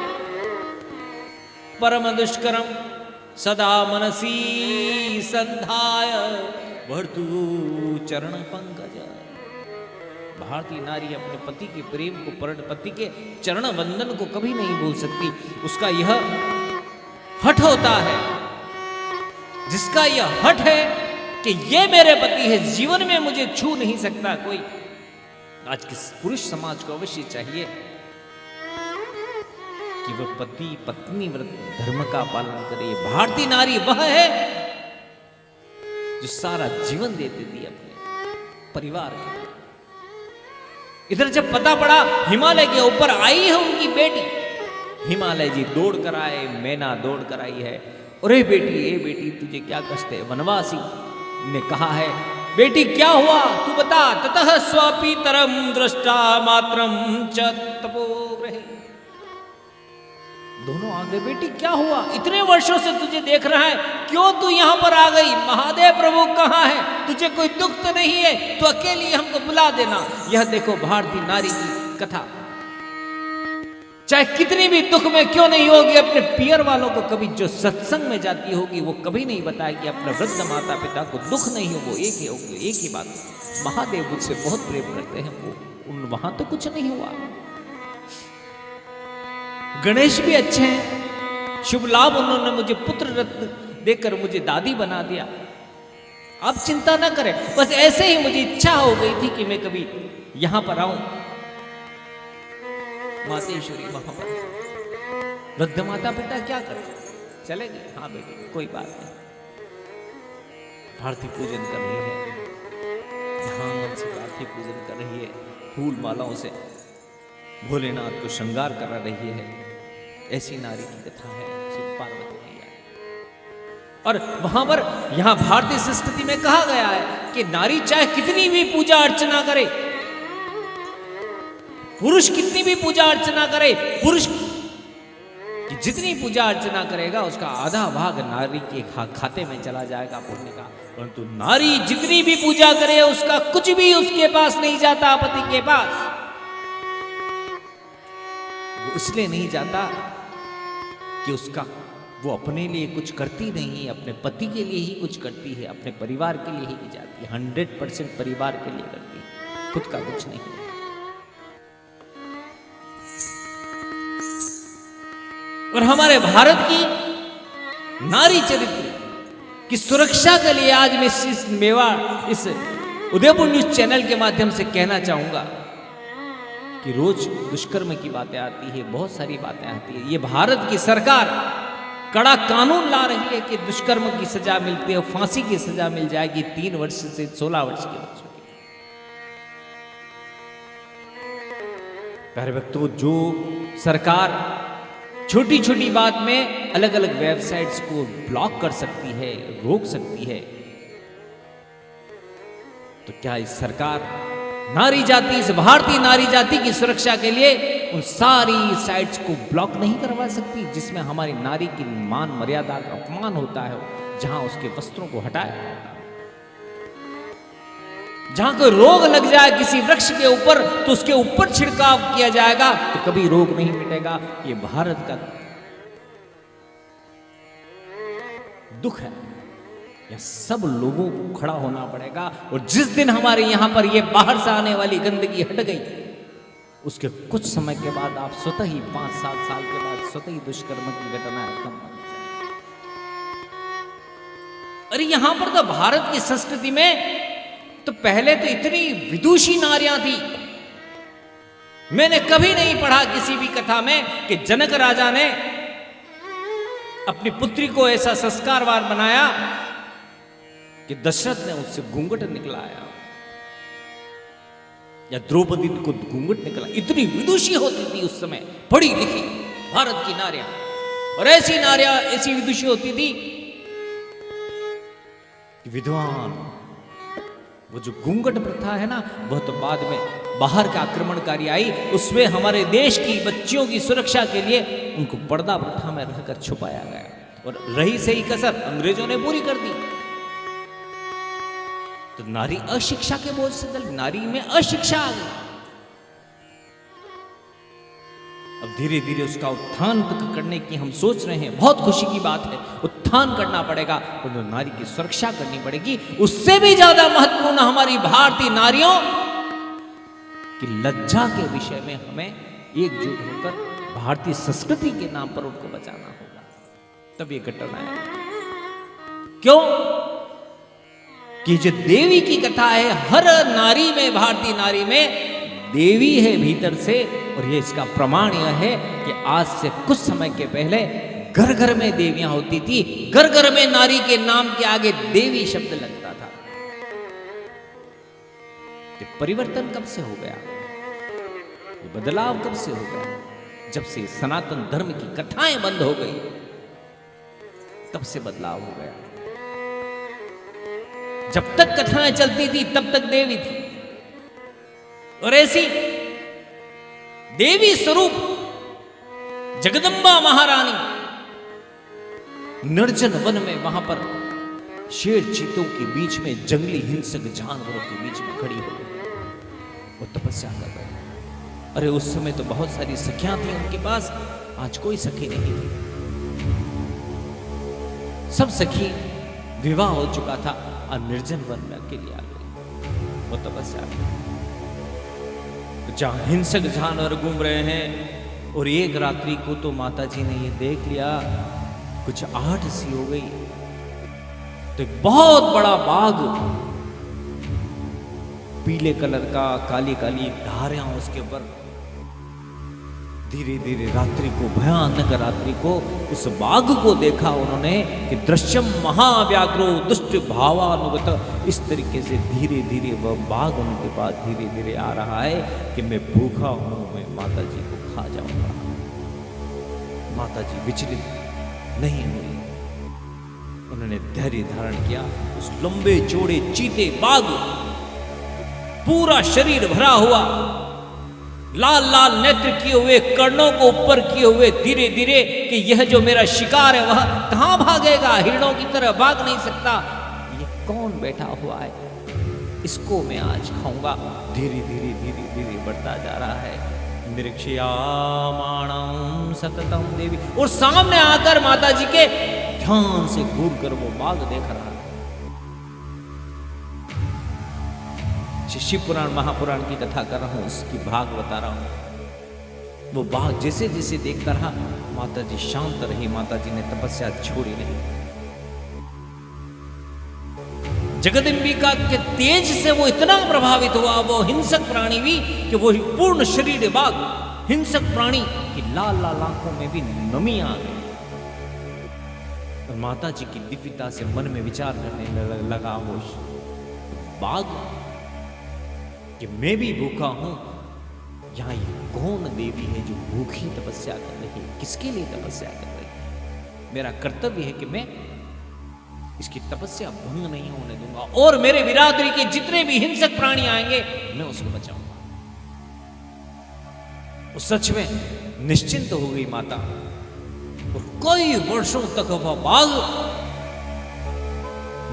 परम दुष्करम सदा मनसी संधाय वर्तु चरण पंकज। भारतीय नारी अपने पति के प्रेम को, पति के चरण वंदन को कभी नहीं भूल सकती। उसका यह हठ होता है, जिसका यह हठ है कि ये मेरे पति है, जीवन में मुझे छू नहीं सकता कोई। आज के पुरुष समाज को अवश्य चाहिए कि वह पति पत्नी व्रत धर्म का पालन करे। भारतीय नारी वह है जो सारा जीवन दे देती है अपने परिवार के लिए। इधर जब पता पड़ा हिमालय के ऊपर आई है उनकी बेटी, हिमालय जी दौड़ कर आए, मैना दौड़ कर आई है। अरे बेटी, ए बेटी, तुझे क्या कष्ट है? वनवासी ने कहा है, बेटी क्या हुआ तू बता। ततः स्वापी तरम दृष्टा मात्रम च तपोग्रहे। दोनों आ गए। बेटी क्या हुआ? इतने वर्षों से तुझे देख रहा है, क्यों तू यहां पर आ गई? महादेव प्रभु कहां है? तुझे कोई दुख तो नहीं है? तो अकेली हमको बुला देना। यह देखो भारतीय नारी की कथा। चाहे कितनी भी दुख में क्यों नहीं होगी, अपने पियर वालों को कभी जो सत्संग में जाती होगी वो कभी नहीं बताएगी अपने वृद्ध माता पिता को दुख नहीं हो। वो एक ही होगी, एक ही बात, महादेव मुझसे बहुत प्रेम करते हैं। वो वहां तो कुछ नहीं हुआ। गणेश भी अच्छे हैं, शुभ लाभ उन्होंने मुझे पुत्र रत्न देकर मुझे दादी बना दिया। आप चिंता ना करें, बस ऐसे ही मुझे इच्छा हो गई थी कि मैं कभी यहां पर आऊं। मातेश्वरी वहां पर वृद्ध माता पिता क्या करें, चले गए। हाँ बेटी कोई बात नहीं। भारती पूजन कर रही है, ध्यान से भारती पूजन कर रही है, फूल मालाओं से भोलेनाथ को श्रृंगार करा रही है। ऐसी नारी की कथा है शिव पार्वती मैया। और वहां पर यहां भारतीय संस्कृति में कहा गया है कि नारी चाहे कितनी भी पूजा अर्चना करे, पुरुष कितनी भी पूजा अर्चना करे, पुरुष की जितनी पूजा अर्चना करेगा उसका आधा भाग नारी के खाते में चला जाएगा पुण्य का। परंतु नारी जितनी भी पूजा करे उसका कुछ भी उसके पास नहीं जाता, पति के पास। वो इसलिए नहीं जाता कि उसका वो अपने लिए कुछ करती नहीं, अपने पति के लिए ही कुछ करती है, अपने परिवार के लिए ही जाती है, 100% परिवार के लिए करती है, खुद का कुछ नहीं है। और हमारे भारत की नारी चरित्र की सुरक्षा के लिए आज मैं इस उदयपुर न्यूज चैनल के माध्यम से कहना चाहूंगा कि रोज दुष्कर्म की बातें आती है, बहुत सारी बातें आती है। ये भारत की सरकार कड़ा कानून ला रही है कि दुष्कर्म की सजा मिलती है, फांसी की सजा मिल जाएगी 3 वर्ष से 16 वर्ष के बच्चों की। प्यारे भक्तों, जो सरकार छोटी छोटी बात में अलग अलग वेबसाइट्स को ब्लॉक कर सकती है, रोक सकती है, तो क्या इस सरकार नारी जाति, इस भारतीय नारी जाति की सुरक्षा के लिए उन सारी साइट्स को ब्लॉक नहीं करवा सकती जिसमें हमारी नारी की मान मर्यादा का अपमान होता है, जहां उसके वस्त्रों को हटाया जाता है, जहां कोई रोग लग जाए किसी वृक्ष के ऊपर तो उसके ऊपर छिड़काव किया जाएगा तो कभी रोग नहीं मिटेगा। ये भारत का दुख है। यह सब लोगों को खड़ा होना पड़ेगा। और जिस दिन हमारे यहां पर ये बाहर से आने वाली गंदगी हट गई, उसके कुछ समय के बाद आप स्वतः ही 5-7 साल के बाद स्वतः ही दुष्कर्म की घटनाएं कम हो जाएंगी। अरे यहां पर तो भारत की संस्कृति में तो पहले तो इतनी विदुषी नारियां थी। मैंने कभी नहीं पढ़ा किसी भी कथा में कि जनक राजा ने अपनी पुत्री को ऐसा संस्कारवान बनाया कि दशरथ ने उससे घूंघट निकलाया, या द्रौपदी को घूंघट निकला। इतनी विदुषी होती थी उस समय पढ़ी लिखी भारत की नारियां, और ऐसी नारियां ऐसी विदुषी होती थी कि विद्वान। वो जो घूंघट प्रथा है ना, वह तो बाद में बाहर का आक्रमणकारी आई, उसमें हमारे देश की बच्चियों की सुरक्षा के लिए उनको पर्दा प्रथा में रहकर छुपाया गया, और रही सही कसर अंग्रेजों ने पूरी कर दी। तो नारी अशिक्षा के बोझ से नारी में अशिक्षा आ गई। अब धीरे धीरे उसका उत्थान करने की हम सोच रहे हैं, बहुत खुशी की बात है, उत्थान करना पड़ेगा, और तो नारी की सुरक्षा करनी पड़ेगी। उससे भी ज्यादा महत्वपूर्ण हमारी भारतीय नारियों की लज्जा के विषय में हमें एकजुट होकर भारतीय संस्कृति के नाम पर उनको बचाना होगा, तब ये घटना है। क्यों कि जो देवी की कथा है, हर नारी में, भारतीय नारी में देवी है भीतर से। और ये इसका प्रमाण यह है कि आज से कुछ समय के पहले घर घर में देवियां होती थी, घर घर में नारी के नाम के आगे देवी शब्द लगता था। ये परिवर्तन कब से हो गया, ये बदलाव कब से हो गया? जब से सनातन धर्म की कथाएं बंद हो गई, तब से बदलाव हो गया। जब तक कथाएं चलती थी तब तक देवी थी, और ऐसी देवी स्वरूप जगदम्बा महारानी निर्जन वन में, वहां पर शेर चीतों के बीच में, जंगली हिंसक जानवरों के बीच में खड़ी हो गई, वो तपस्या कर रहे। अरे उस समय तो बहुत सारी सखियां थी उनके पास, आज कोई सखी नहीं थी। सब सखी विवाह हो चुका था, और निर्जन वन में अकेली आ गई, वो तपस्या कर। जहां हिंसक जानवर घूम रहे हैं, और एक रात्रि को तो माता जी ने ये देख लिया, कुछ आहट सी हो गई, तो एक बहुत बड़ा बाघ, पीले कलर का, काली काली धारियां उसके ऊपर, धीरे धीरे रात्रि को, भयानक रात्रि को उस बाघ को देखा उन्होंने कि दृश्यम महाव्याघ्रो दुष्ट भावानुगत। इस तरीके से धीरे धीरे वह बाघ उनके पास धीरे धीरे आ रहा है कि मैं भूखा हूं, मैं माता जी को खा जाऊंगा। माता जी विचलित नहीं हुई, उन्होंने धैर्य धारण किया। उस लंबे चौड़े चीते बाघ, पूरा शरीर भरा हुआ, लाल लाल नेत्र किए हुए, कर्णों को ऊपर किए हुए, धीरे धीरे कि यह जो मेरा शिकार है वह कहां भागेगा, हिरणों की तरह भाग नहीं सकता, ये कौन बैठा हुआ है, इसको मैं आज खाऊंगा। धीरे धीरे धीरे धीरे बढ़ता जा रहा है, निरीक्षयामाणं सततम देवी, और सामने आकर माता जी के ध्यान से घूर कर वो बाग देख रहा है। शिव पुराण महापुराण की कथा कर रहा हूं, उसकी भाग बता रहा हूं। वो बाग जैसे जैसे देखता रहा, माता जी शांत रही, माता जी ने तपस्या छोड़ी नहीं। जगदम्बिका के तेज से वो इतना प्रभावित हुआ, वो हिंसक प्राणी भी, कि वो पूर्ण शरीर बाघ हिंसक प्राणी की लाल लाल आंखों में भी नमी आ गई। और माता जी की दिव्यता से मन में विचार करने लगा वो बाघ कि मैं भी भूखा हूं, यहां ये कौन देवी है जो भूखी तपस्या कर रही है, किसके लिए तपस्या कर रही है? मेरा कर्तव्य है कि मैं इसकी तपस्या भंग नहीं होने दूंगा, और मेरे बिरादरी के जितने भी हिंसक प्राणी आएंगे मैं उसको बचाऊंगा। सच में निश्चिंत हो गई माता, और कई वर्षों तक वह बाघ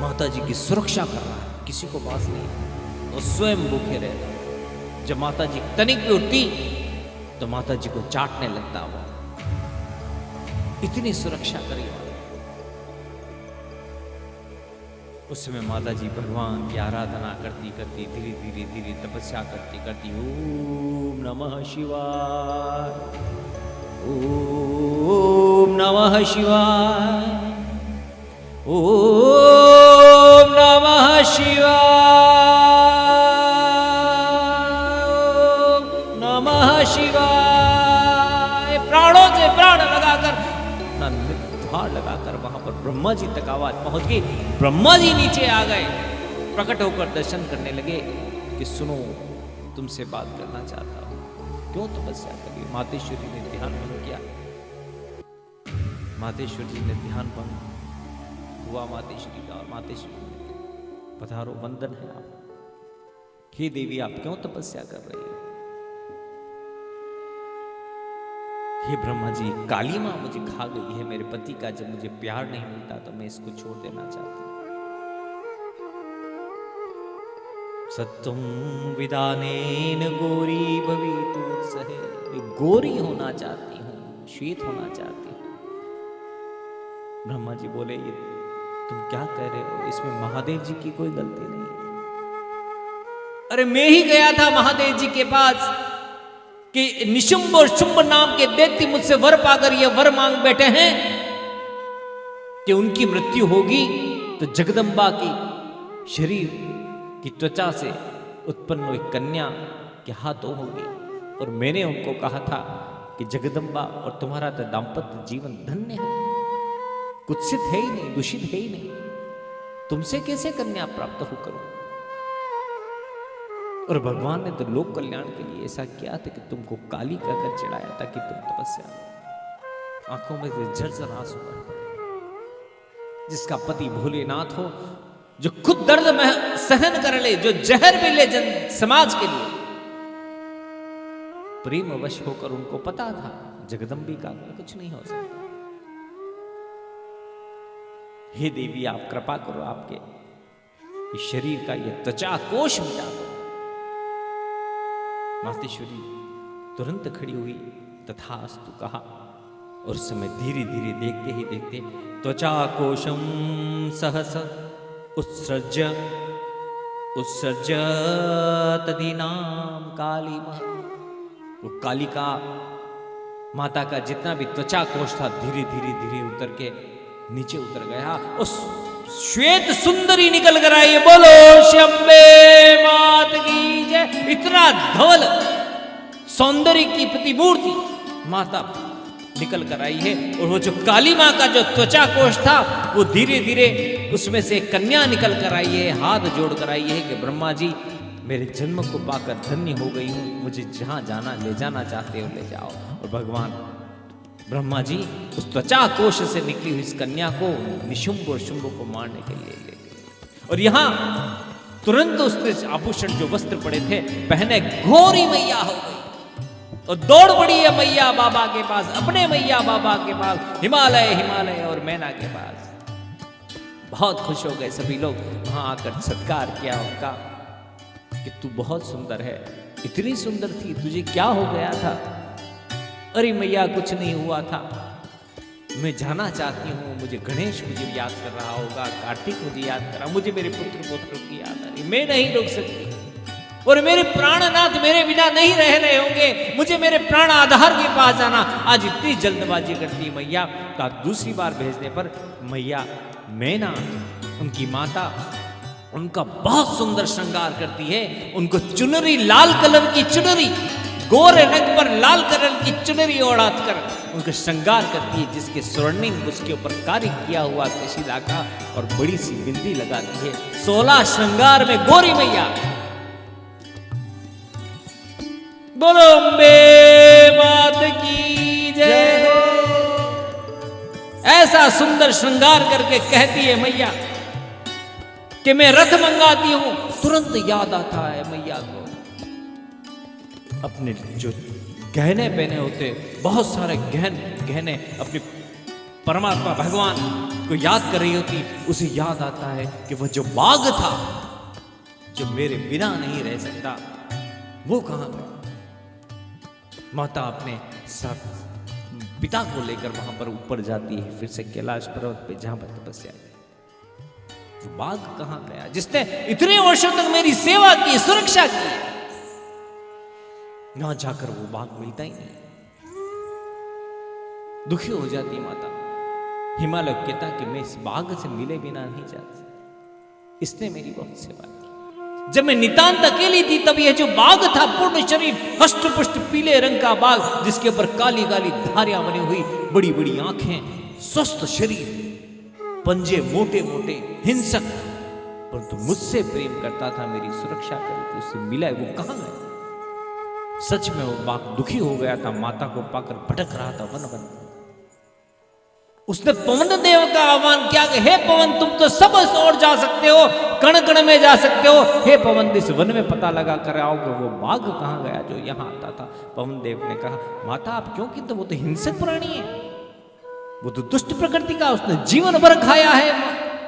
माता जी की सुरक्षा कर रहा है, किसी को पास नहीं है, और स्वयं भूखे रहता। जब माता जी तनिक भी उठती तो माता जी को चाटने लगता, वो इतनी सुरक्षा करी। उस समय माता जी भगवान की आराधना करती करती धीरे धीरे धीरे तपस्या करती करती ओम नमः शिवाय, ओम नमः शिवाय, ओम नमः शिवाय, ओम नमः शिवाय। प्राणों से प्राण लगाकर, हार लगाकर वहां पर ब्रह्मा जी तक आवाज पहुंच गई। ब्रह्मा जी नीचे आ गए, प्रकट होकर दर्शन करने लगे कि सुनो, तुमसे बात करना चाहता हूं, क्यों तपस्या करी? मातेश्वरी ने ध्यान भंग किया। मातेश्वरी जी ने ध्यान भंग हुआ मातेश्वरी का, और मातेश्वरी ने पधारो, वंदन है आप। हे देवी, आप क्यों तपस्या कर रही हो? हे ब्रह्मा जी, काली मां मुझे खा गई है, मेरे पति का जब मुझे प्यार नहीं मिलता तो मैं इसको छोड़ देना चाहती हूं। सत्तुम विदानेन गोरी भवितु सहे, मैं गोरी होना चाहती हूं, श्वेत होना चाहती हूं। ब्रह्मा जी बोले, ये तुम क्या कह रहे हो? इसमें महादेव जी की कोई गलती नहीं। अरे मैं ही गया था महादेव जी के पास कि निशुंभ और शुंभ नाम के दैत्य मुझसे वर पाकर ये वर मांग बैठे हैं कि उनकी मृत्यु होगी तो जगदम्बा की शरीर की त्वचा से उत्पन्न हुई कन्या के हाथों होगी। और मैंने उनको कहा था कि जगदम्बा और तुम्हारा तो दाम्पत्य जीवन धन्य है, कुत्सित है ही नहीं, दूषित है ही नहीं, तुमसे कैसे कन्या प्राप्त हो करूं? और भगवान ने तो लोक कल्याण के लिए ऐसा किया था कि तुमको काली कहकर चढ़ाया था कि तुम तपस्या। आंखों में से झरझर आंसू बह पड़े। जिसका पति भोलेनाथ हो, जो खुद दर्द में सहन कर ले, जो जहर भी ले जन समाज के लिए, प्रेम वश होकर उनको पता था जगदम्बिका का कुछ नहीं हो सकता। हे देवी, आप कृपा करो, आपके इस शरीर का ये त्वचा कोश मिटा दो। मातेश्वरी तुरंत खड़ी हुई, तथास्तु कहा, और उस समय धीरे धीरे देखते ही देखते त्वचा कोशम सहस उत्सृज उत्सृज तदीनाम काली मां। वो कालिका माता का जितना भी त्वचा कोश था धीरे धीरे धीरे उतर के नीचे उतर गया। उस श्वेत सुंदरी निकल कर आई, बोलो शंबे मात की जय। इतना धवल सौंदर्य की प्रतिमूर्ति माता निकल कर आई है। और वो जो काली मां का जो त्वचा कोश था वो धीरे धीरे उसमें से कन्या निकल कर आई है, हाथ जोड़ कर आई है कि ब्रह्मा जी, मेरे जन्म को पाकर धन्य हो गई हूं, मुझे जहां जाना ले जाना चाहते हो ले जाओ। और भगवान ब्रह्मा जी उस त्वचा कोश से निकली हुई इस कन्या को निशुंभ और शुंभ को मारने के लिए ले गए। और यहां तुरंत उसने आभूषण जो वस्त्र पड़े थे पहने घोरी मैया हो गई और दौड़ पड़ी है मैया बाबा के पास, अपने मैया बाबा के पास, हिमालय हिमालय और मैना के पास। बहुत खुश हो गए सभी लोग, वहां आकर सत्कार किया उनका कि तू बहुत सुंदर है, इतनी सुंदर थी, तुझे क्या हो गया था? अरे मैया कुछ नहीं हुआ था, मैं जाना चाहती हूँ, मुझे गणेश मुझे याद कर रहा होगा, कार्तिक मुझे याद कर रहा, मुझे मेरे पुत्र पुत्रों की याद आ रही, मैं नहीं रुक सकती, और मेरे प्राणनाथ मेरे बिना नहीं रह रहे होंगे, मुझे मेरे प्राण आधार के पास जाना। आज इतनी जल्दबाजी करती है मैया का दूसरी बार भेजने पर मैया मैना उनकी माता उनका बहुत सुंदर श्रृंगार करती है, उनको चुनरी, लाल कलर की चुनरी, गोरे रंग पर लाल कलर की चुनरी ओढ़ात कर उनका श्रृंगार करती है, जिसके स्वर्णिम उसके ऊपर कार्य किया हुआ कशिदा का, और बड़ी सी बिंदी लगाती है। 16 श्रृंगार में गोरी मैया। बोलो अम्बे मात की जय। ऐसा सुंदर श्रृंगार करके कहती है मैया कि मैं रथ मंगाती हूं। तुरंत याद आता है मैया को अपने जो गहने पहने होते, बहुत सारे गहने अपने परमात्मा भगवान को याद कर रही होती। उसे याद आता है कि वह जो बाघ था जो मेरे बिना नहीं रह सकता, वो कहां गया। माता अपने साथ पिता को लेकर वहां पर ऊपर जाती है, फिर से कैलाश पर्वत पे जहां पर तपस्या। वो बाघ कहां गया जिसने इतने वर्षों तक मेरी सेवा की, सुरक्षा की? ना जाकर वो बाघ मिलता ही नहीं। दुखी हो जाती है माता। हिमालय कहता कि मैं इस बाघ से मिले बिना नहीं जा सकता, इसने मेरी बहुत सेवा की। जब मैं नितांत अकेली थी तब यह जो बाघ था, पूर्ण शरीर, हष्ट पुष्ट पीले रंग का बाघ, जिसके ऊपर काली काली धारियां बनी हुई, बड़ी बड़ी आंखें, स्वस्थ शरीर, पंजे मोटे मोटे, हिंसक, परंतु मुझसे प्रेम करता था, मेरी सुरक्षा करी थी, उससे मिला। वो कहां गया? सच में वो बाघ दुखी हो गया था, माता को पाकर भटक रहा था वन वन। उसने पवन देव का आह्वान किया कि हे पवन, तुम तो सब ओर जा सकते हो, कण कण में जा सकते हो, हे पवन इस वन में पता लगा कर आओ कि वो बाघ कहां गया जो यहां आता था। पवन देव ने कहा, माता आप क्यों? कि तो वो तो हिंसक प्राणी है, वो तो दुष्ट प्रकृति का, उसने जीवन भर खाया है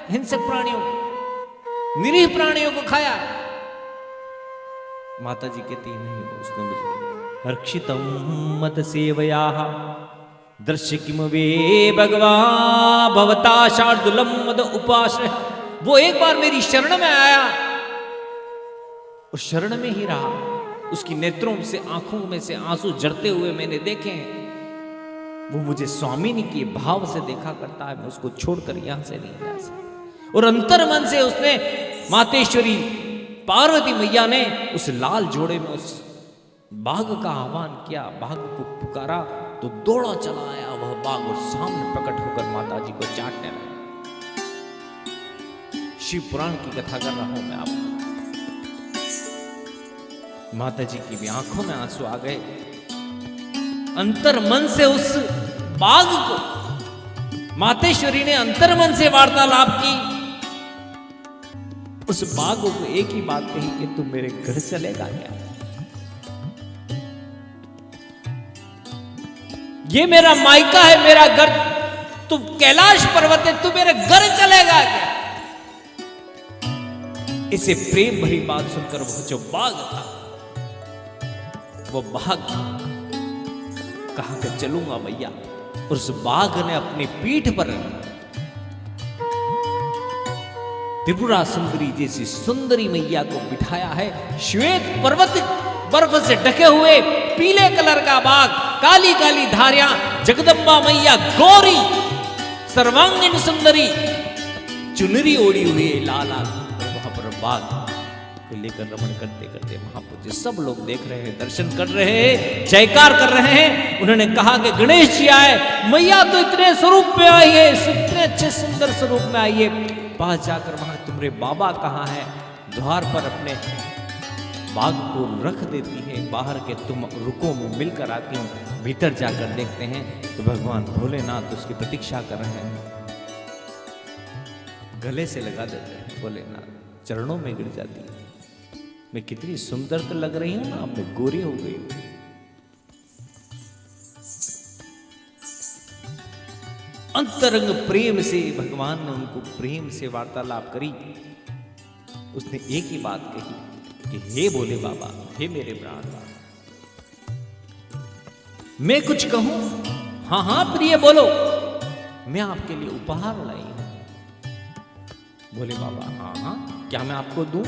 हिंसक प्राणियों को, निरीह प्राणियों को खाया। माता जी कहती नहीं, उसने मुझे हर्षितम मत सेवया दृश्य किम वे भगवा भवता शार्दुलम मद उपाश्रय। वो एक बार मेरी शरण में आया और शरण में ही रहा। उसकी नेत्रों से, आंखों में से आंसू झरते हुए मैंने देखे हैं। वो मुझे स्वामिनी के भाव से देखा करता है, मैं उसको छोड़कर यहां से नहीं जा सकता। और अंतर मन से उसने, मातेश्वरी पार्वती मैया ने उस लाल जोड़े में उस बाघ का आह्वान किया, बाघ को पुकारा तो दौड़ा चला आया वह बाघ और सामने प्रकट होकर माता जी को चाटने लगा। शिव पुराण की कथा कर रहा हूं मैं आपको। माता जी की भी आंखों में आंसू आ गए। अंतर मन से उस बाघ को मातेश्वरी ने अंतर मन से वार्तालाप की। उस बाघ को एक ही बात कही कि तुम मेरे घर चलेगा क्या? ये मेरा मायका है, मेरा घर, तू कैलाश पर्वत है, तू मेरे घर चलेगा क्या? इसे प्रेम भरी बात सुनकर वो जो बाघ था, वो बाघ कहा कि चलूंगा भैया। और उस बाघ ने अपनी पीठ पर त्रिपुरा सुंदरी जैसी सुंदरी मैया को बिठाया है। श्वेत पर्वत बर्फ से ढके हुए पीले कलर का बाघ, काली काली धारियां, जगदम्बा मैया गौरी, सर्वांगीण सुंदरी, चुनरी ओढ़ी हुई है लाल लाल। वहां पर बाघ को लेकर रमण करते करते महापूज्य सब लोग देख रहे हैं, दर्शन कर रहे हैं, जयकार कर रहे हैं। उन्होंने कहा कि गणेश जी आए, मैया तो इतने स्वरूप में आई है, इतने अच्छे सुंदर स्वरूप में आई है। पास जाकर वहां तुम्हारे बाबा कहाँ है? द्वार पर अपने बाघ को रख देती है, बाहर के तुम रुको, मैं मिलकर आती हूँ। भीतर जाकर देखते हैं तो भगवान भोलेनाथ उसकी प्रतीक्षा कर रहे हैं। गले से लगा देते हैं भोलेनाथ, चरणों में गिर जाती है। मैं कितनी सुंदर तो लग रही हूं ना, मैं गोरी हो गई हूं। अंतरंग प्रेम से भगवान ने उनको प्रेम से वार्तालाप करी। उसने एक ही बात कही कि हे भोले बाबा, हे मेरे प्राणनाथ, मैं कुछ कहूं? हाँ हाँ प्रिय बोलो, मैं आपके लिए उपहार लाई हूं। बोले बाबा हाँ हाँ, क्या मैं आपको दूं?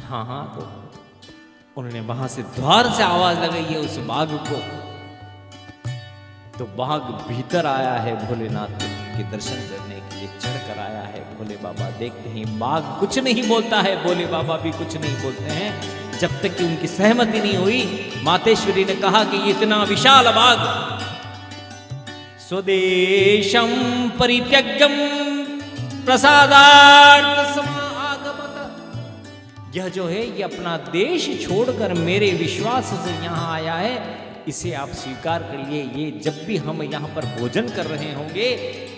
हाँ हाँ। तो उन्होंने वहां से द्वार से आवाज लगाई है उस बाघ को, तो बाघ भीतर आया है भोलेनाथ के दर्शन करने के लिए, चढ़कर आया है। भोले बाबा देखते हैं बाघ कुछ नहीं बोलता है, भोले बाबा भी कुछ नहीं बोलते हैं, जब तक कि उनकी सहमति नहीं हुई। मातेश्वरी ने कहा कि इतना विशाल बाघ, स्वदेशम परित्यज्यम प्रसादार्थ समागमत, यह जो है ये अपना देश छोड़कर मेरे विश्वास से यहाँ आया है, इसे आप स्वीकार करिए। ये जब भी हम यहाँ पर भोजन कर रहे होंगे,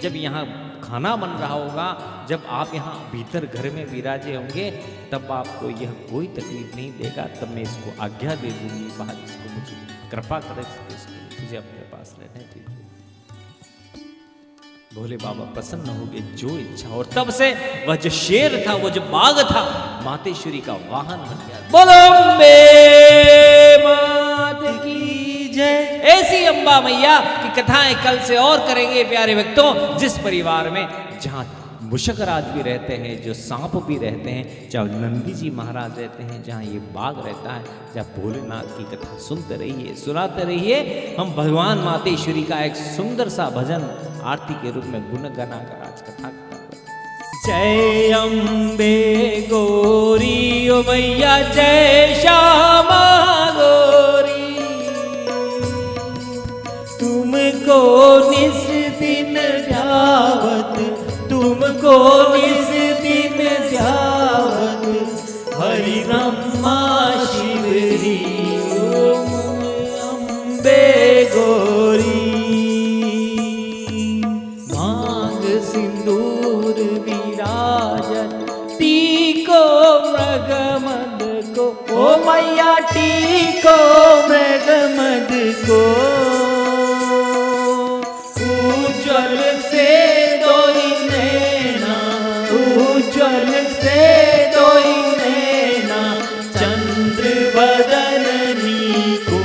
जब यहाँ खाना बन रहा होगा, जब आप यहाँ भीतर घर में विराजे होंगे, तब आपको यह कोई तकलीफ नहीं देगा। तब मैं इसको आज्ञा दे दूंगी, बाहर इसको मुझे कृपा करे, मुझे अपने पास रहने दीजिए। भोले बाबा प्रसन्न हो गए, जो इच्छा। और तब से वह जो शेर था, वो जो बाघ था, मातेश्वरी का वाहन बन गया। बोलो अम्बे मात की जय। ऐसी अम्बा मैया की कथाएं कल से और करेंगे प्यारे भक्तों। जिस परिवार में जहां मुशकराज भी रहते हैं, जो सांप भी रहते हैं, जहाँ नंदी जी महाराज रहते हैं, जहाँ ये बाघ रहता है, जहाँ भोलेनाथ की कथा सुनते रहिए, सुनाते रहिए। हम भगवान मातेश्वरी का एक सुंदर सा भजन आरती के रूप में गुणगाना कर आज कथा करते हैं। जय अम्बे गौरी ओ मैया, जय श्यामा गौरी, तुमको निस दिन ध्यावत, तुमको निस दिन ध्यावत, हरि ब्रह्मा शिवरी अम्बे गौरी। मांग सिंदूर विराजन, टीको मृगमद को, ओ मैया टीको मृगमद को, उज्ज्वल से दोई नैना, उज्ज्वल से दोई नैना, चंद्र बदननी को,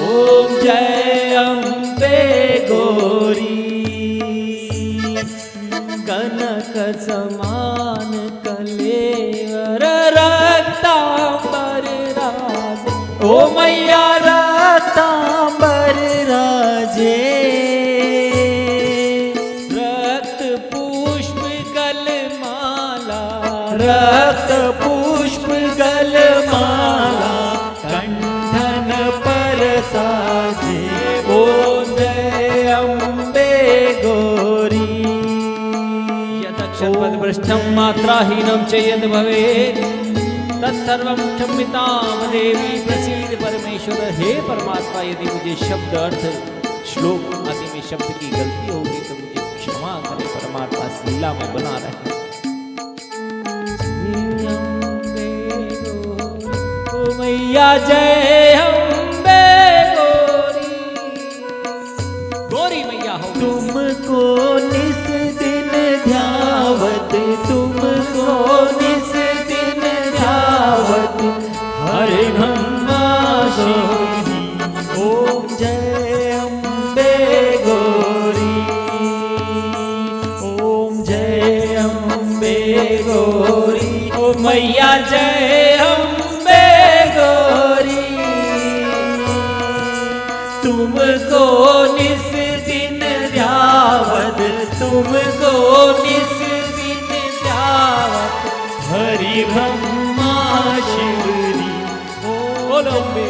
ओम जय अम्बे गौरी। कनक समान कलेवर रक्तांबर राजे, ओ मैया रक्तांबर राजे, रक्त पुष्प गलमाला, रक्त पुष्प गलमाला, कंठन पर साजे, ओ जय अम्बे गौरी। यदक्षरपदभ्रष्टं मात्राहीनं च यद् भवेत् तत्सर्वं क्षम्यतां देवी, प्रसीद परमेश्वर। हे परमात्मा, यदि मुझे शब्द अर्थ श्लोक आदि में शब्द की गलती होगी तो मुझे क्षमा करें परमात्मा, इस लीला में बना रहे। ओ मैया जय अम्बे गौरी, गौरी मैया हो। तुमको निस दिन ध्यावत, तुमको निस दिन ध्यावत, हरे ब्रह्मा शिवरी, ओम जय अम्बे गौरी, ओम जय अम्बे गौरी, ओ मैया जय अम्बे गौरी। तुमको निस दिन ध्यावत, तुमको निस दिन ध्यावत, हरि ब्रह्मा शिवरी, बोलो अम्बे।